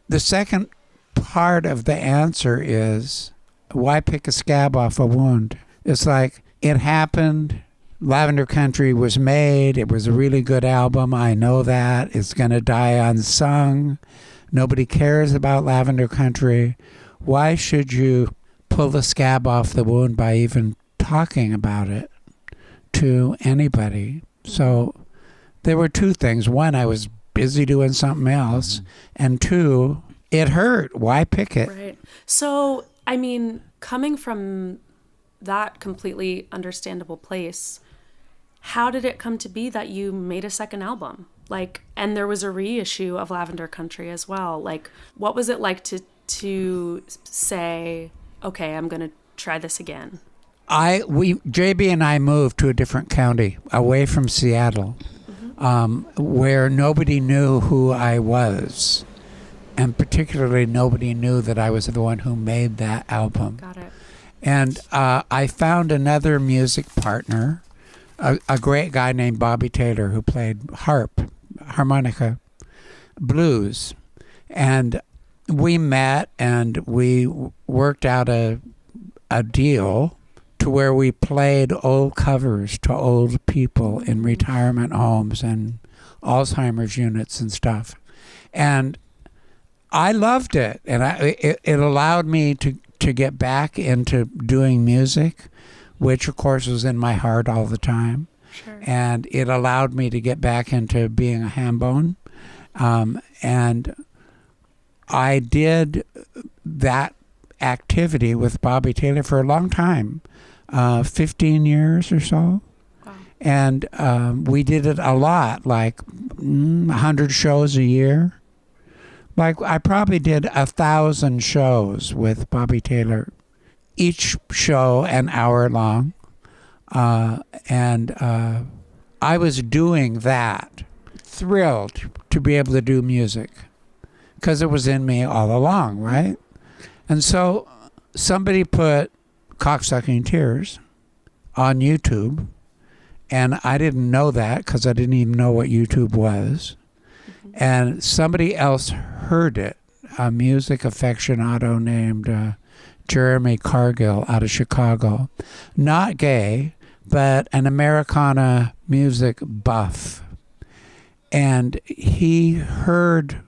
The second part of the answer is, why pick a scab off a wound? It's like, it happened. Lavender Country was made. It was a really good album. I know that. It's going to die unsung. Nobody cares about Lavender Country. Why should you pull the scab off the wound by even talking about it to anybody? So there were two things. One, I was busy doing something else. And two, it hurt. Why pick it?
Right. So, I mean, coming from that completely understandable place, how did it come to be that you made a second album? Like, and there was a reissue of Lavender Country as well. Like, what was it like to say, okay, I'm going to try this again?
JB and I moved to a different county, away from Seattle, where nobody knew who I was. And particularly nobody knew that I was the one who made that album.
Got it.
And I found another music partner, a great guy named Bobby Taylor, who played harmonica, blues. And we met and we worked out a deal to where we played old covers to old people in retirement homes and Alzheimer's units and stuff. And I loved it. And it allowed me to get back into doing music, which of course was in my heart all the time.
Sure.
And it allowed me to get back into being a ham bone. And I did that activity with Bobby Taylor for a long time, 15 years or so.
Wow.
And we did it a lot, like 100 shows a year. Like, I probably did 1,000 shows with Bobby Taylor, each show an hour long. And I was doing that thrilled to be able to do music because it was in me all along, right? And so somebody put Cocksucking Tears on YouTube, and I didn't know that because I didn't even know what YouTube was. And somebody else heard it, a music aficionado named Jeremy Cargill out of Chicago. Not gay, but an Americana music buff. And he heard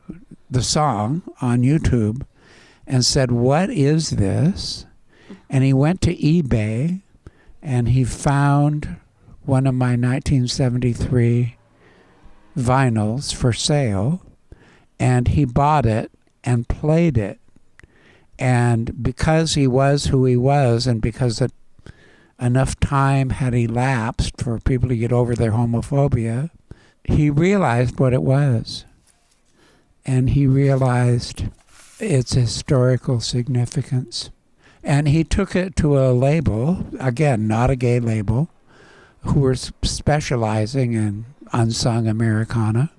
the song on YouTube and said, "What is this?" And he went to eBay and he found one of my 1973 vinyls for sale, and he bought it and played it. And because he was who he was, and because enough time had elapsed for people to get over their homophobia, he realized what it was. And he realized its historical significance. And he took it to a label, again, not a gay label, who were specializing in unsung Americana,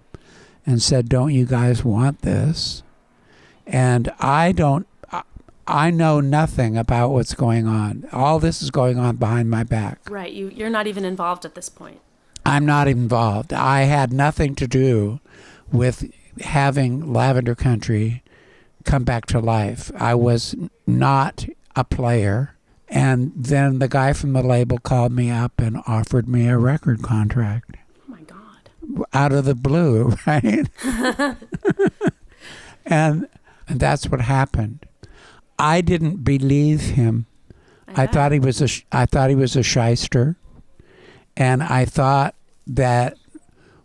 and said, "Don't you guys want this?" And I know nothing about what's going on. All this is going on behind my back.
Right. You're not even involved at this point.
I'm not involved. I had nothing to do with having Lavender Country come back to life. I was not a player. And then the guy from the label called me up and offered me a record contract.
Oh my God.
Out of the blue, right? and that's what happened. I didn't believe him. I thought he was a shyster, and I thought that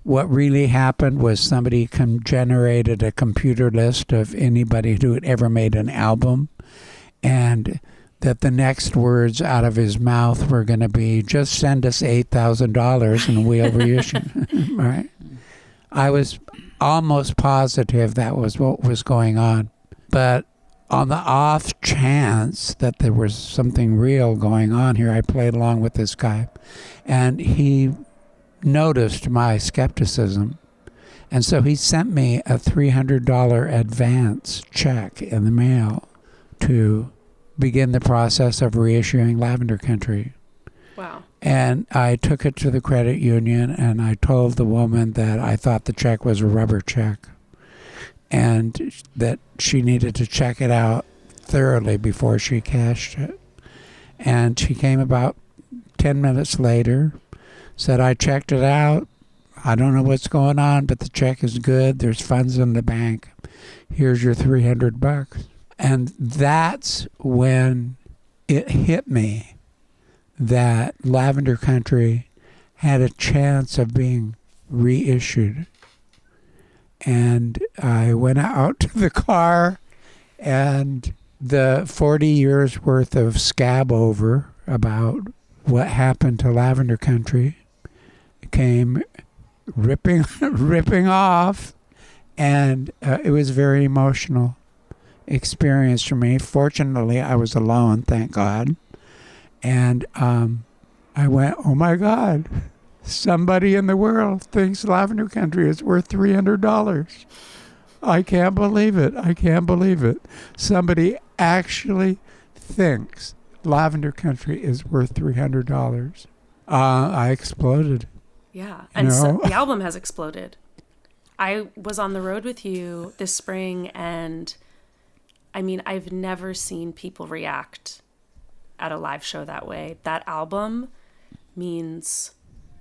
what really happened was somebody generated a computer list of anybody who had ever made an album, and that the next words out of his mouth were going to be, "Just send us $8,000 and we'll reissue." Right? I was almost positive that was what was going on. But on the off chance that there was something real going on here, I played along with this guy. And he noticed my skepticism. And so he sent me a $300 advance check in the mail to begin the process of reissuing Lavender Country.
Wow.
And I took it to the credit union, and I told the woman that I thought the check was a rubber check and that she needed to check it out thoroughly before she cashed it. And she came about 10 minutes later, said, "I checked it out. I don't know what's going on, but the check is good. There's funds in the bank. Here's your $300. And that's when it hit me that Lavender Country had a chance of being reissued. And I went out to the car, and the 40 years worth of scab over about what happened to Lavender Country came ripping off, and it was very emotional experience for me. Fortunately, I was alone, thank God. And I went, "Oh my God, somebody in the world thinks Lavender Country is worth $300. I can't believe it. I can't believe it. Somebody actually thinks Lavender Country is worth $300. I exploded.
Yeah, and so the album has exploded. I was on the road with you this spring, and I mean, I've never seen people react at a live show that way. That album means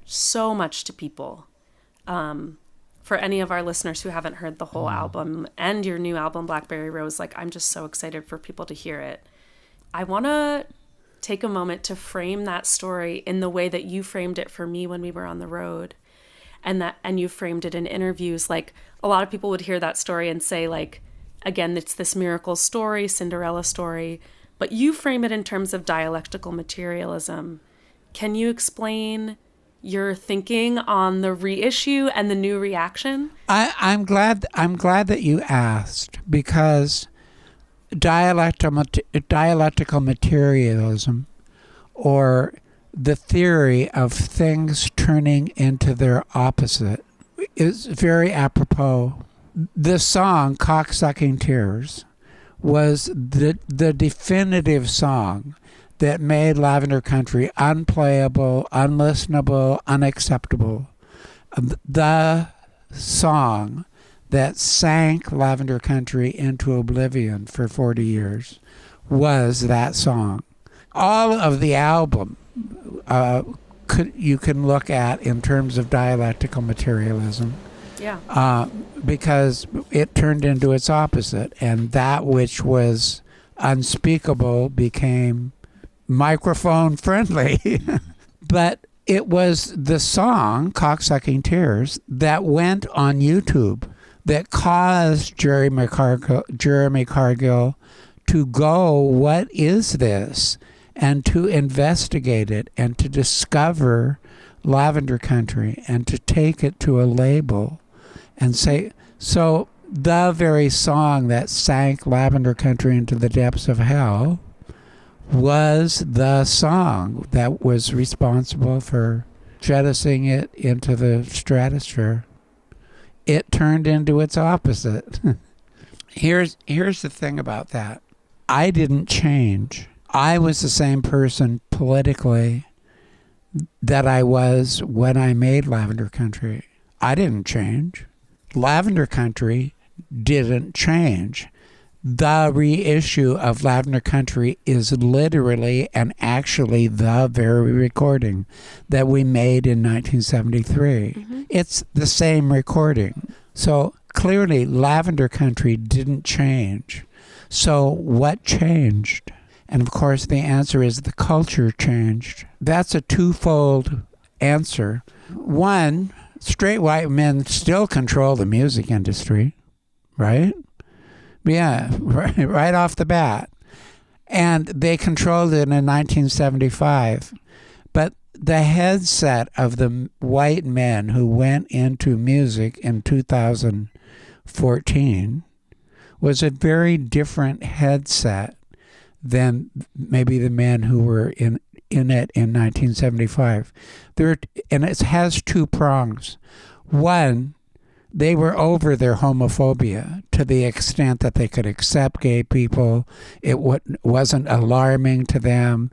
so much to people. For any of our listeners who haven't heard the whole album and your new album, Blackberry Rose, like, I'm just so excited for people to hear it. I want to take a moment to frame that story in the way that you framed it for me when we were on the road, and you framed it in interviews. Like, a lot of people would hear that story and say, like, again, it's this miracle story, Cinderella story, but you frame it in terms of dialectical materialism. Can you explain your thinking on the reissue and the new reaction?
I'm glad that you asked, because dialectical materialism, or the theory of things turning into their opposite, is very apropos. This song, Cocksucking Tears, was the definitive song that made Lavender Country unplayable, unlistenable, unacceptable. The song that sank Lavender Country into oblivion for 40 years was that song. All of the album you can look at in terms of dialectical materialism.
Yeah.
Because it turned into its opposite, and that which was unspeakable became microphone friendly. But it was the song, Cocksucking Tears, that went on YouTube that caused Jeremy Cargill to go, what is this? And to investigate it and to discover Lavender Country and to take it to a label and say, so the very song that sank Lavender Country into the depths of hell was the song that was responsible for jettisoning it into the stratosphere. It turned into its opposite. Here's the thing about that. I didn't change. I was the same person politically that I was when I made Lavender Country. I didn't change. Lavender Country didn't change. The reissue of Lavender Country is literally and actually the very recording that we made in 1973. Mm-hmm. It's the same recording. So clearly Lavender Country didn't change. So what changed? And of course the answer is the culture changed. That's a twofold answer. One, straight white men still control the music industry, right? Yeah, right off the bat. And they controlled it in 1975. But the headset of the white men who went into music in 2014 was a very different headset than maybe the men who were in it in 1975. And it has two prongs. One, they were over their homophobia to the extent that they could accept gay people. It wasn't alarming to them.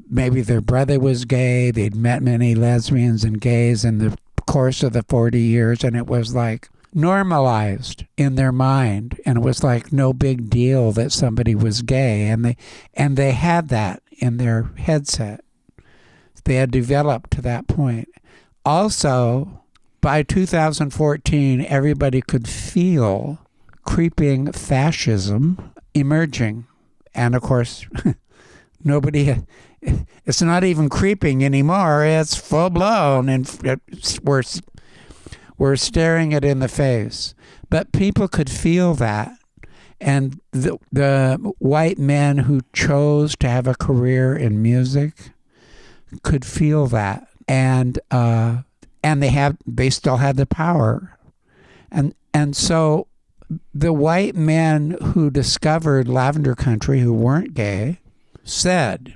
Maybe their brother was gay. They'd met many lesbians and gays in the course of the 40 years, and it was like normalized in their mind. And it was like no big deal that somebody was gay. And they had that in their headset. They had developed to that point. Also, by 2014, everybody could feel creeping fascism emerging. And of course, it's not even creeping anymore. It's full blown, and we're staring it in the face. But people could feel that. And the white men who chose to have a career in music could feel that. And they still had the power. And so the white men who discovered Lavender Country, who weren't gay, said,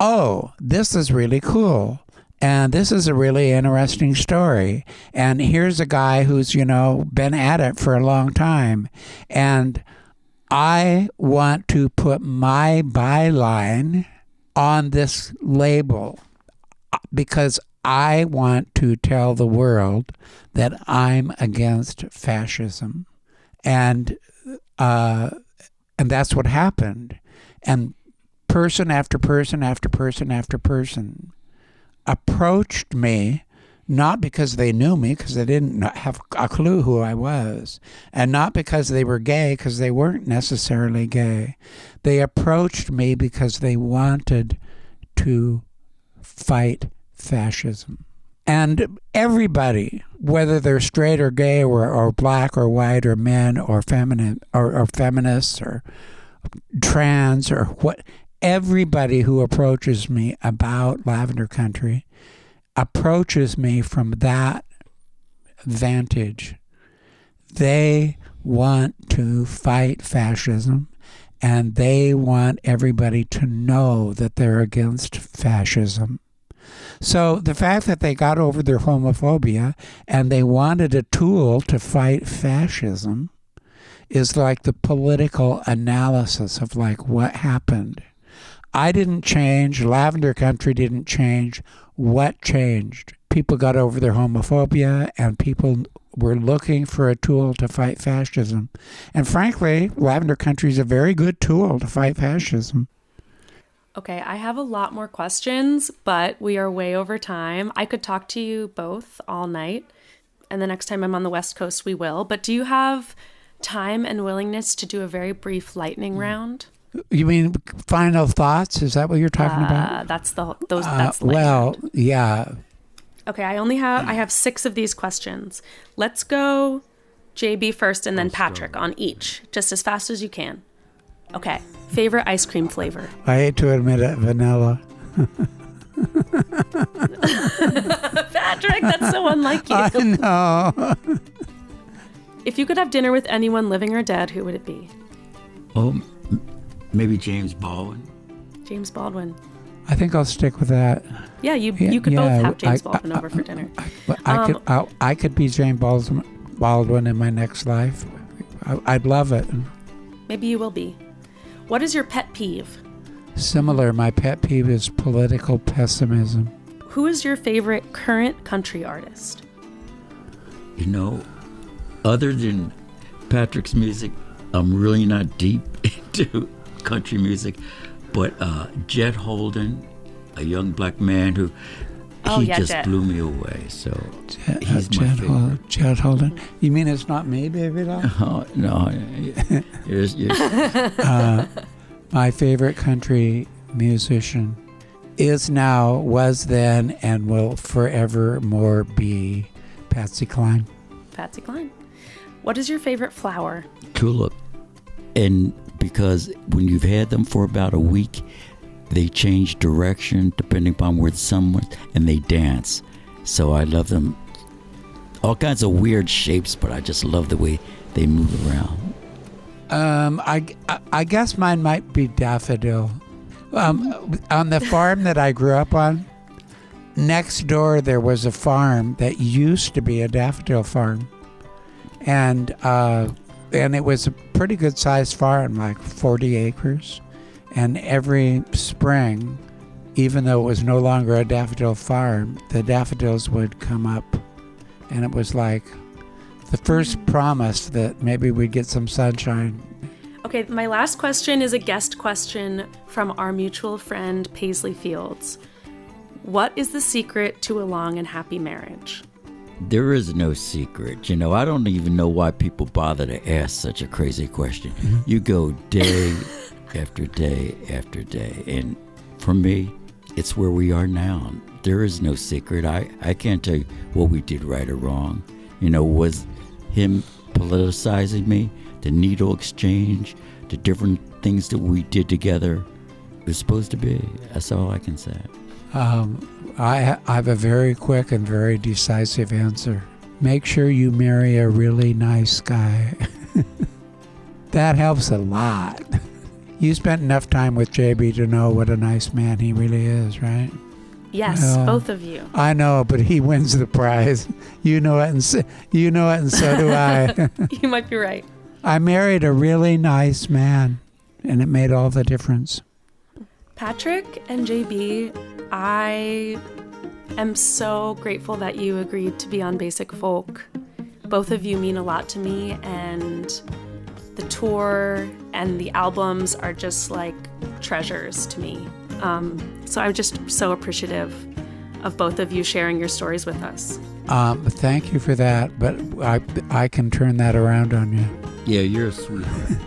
oh, this is really cool. And this is a really interesting story. And here's a guy who's, been at it for a long time. And I want to put my byline on this label because I want to tell the world that I'm against fascism. And that's what happened. And person after person after person after person approached me, not because they knew me, because they didn't have a clue who I was, and not because they were gay, because they weren't necessarily gay. They approached me because they wanted to fight fascism. And everybody, whether they're straight or gay or black or white or men or feminine or feminists or trans or what, everybody who approaches me about Lavender Country approaches me from that vantage. They want to fight fascism, and they want everybody to know that they're against fascism. So the fact that they got over their homophobia and they wanted a tool to fight fascism is like the political analysis of like what happened. I didn't change. Lavender Country didn't change. What changed? People got over their homophobia and people were looking for a tool to fight fascism. And frankly, Lavender Country is a very good tool to fight fascism.
Okay, I have a lot more questions, but we are way over time. I could talk to you both all night, and the next time I'm on the West Coast, we will. But do you have time and willingness to do a very brief lightning round?
You mean final thoughts? Is that what you're talking about?
That's lightning
well,
round.
yeah.
Okay, I have 6 of these questions. Let's go JB first and then Patrick on each, just as fast as you can. Okay, favorite ice cream flavor?
I hate to admit it, vanilla.
Patrick, that's so unlike you.
I know.
If you could have dinner with anyone living or dead, who would it be?
Oh, maybe James Baldwin.
James Baldwin.
I think I'll stick with that.
Yeah, you could both have James Baldwin over for dinner.
I could be James Baldwin in my next life. I'd love it.
Maybe you will be. What is your pet peeve?
Similar. My pet peeve is political pessimism.
Who is your favorite current country artist?
You know, other than Patrick's music, I'm really not deep into country music, but Jet Holden, a young black man who
Jet.
blew me away. So
He's my favorite. Jet Holden. You mean it's not me, baby doll?
Oh, no.
My favorite country musician is now, was then, and will forevermore be Patsy Cline.
Patsy Cline. What is your favorite flower?
Tulip. And because when you've had them for about a week, they change direction depending upon where the sun was, and they dance. So I love them. All kinds of weird shapes, but I just love the way they move around.
I guess mine might be daffodil. On the farm that I grew up on, next door there was a farm that used to be a daffodil farm, and it was a pretty good sized farm, like 40 acres. And every spring, even though it was no longer a daffodil farm, the daffodils would come up, and it was like the first promise that maybe we'd get some sunshine.
Okay, my last question is a guest question from our mutual friend, Paisley Fields. What is the secret to a long and happy marriage?
There is no secret. You know, I don't even know why people bother to ask such a crazy question. You go day after day after day. And for me, it's where we are now. There is no secret. I can't tell you what we did right or wrong. You know, was him politicizing me, the needle exchange, the different things that we did together. It was supposed to be. That's all I can say.
I have a very quick and very decisive answer. Make sure you marry a really nice guy. That helps a lot. You spent enough time with JB to know what a nice man he really is, right?
Yes, both of you.
I know, but he wins the prize. You know it, and so do I.
You might be right.
I married a really nice man, and it made all the difference.
Patrick and JB, I am so grateful that you agreed to be on Basic Folk. Both of you mean a lot to me, and the tour and the albums are just like treasures to me. So I'm just so appreciative of both of you sharing your stories with us.
Thank you for that, but I can turn that around on you.
Yeah, you're a sweetheart.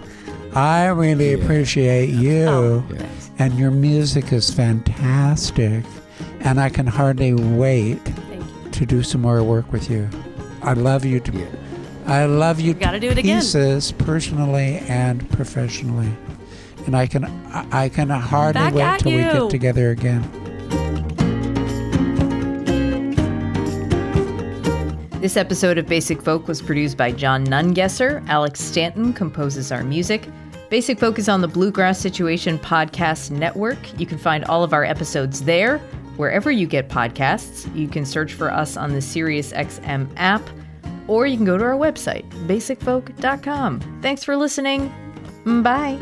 I really appreciate you,
Yes.
and your music is fantastic, and I can hardly wait to do some more work with you. I love you I love you
Gotta do it
to
again.
pieces, personally and professionally, and I can hardly
Back
wait
at
till we
you.
get together again.
This episode of Basic Folk was produced by John Nungesser. Alex Stanton composes our music. Basic Folk is on the Bluegrass Situation Podcast Network. You can find all of our episodes there. wherever you get podcasts. You can search for us on the SiriusXM app, or you can go to our website, basicfolk.com. Thanks for listening. Bye.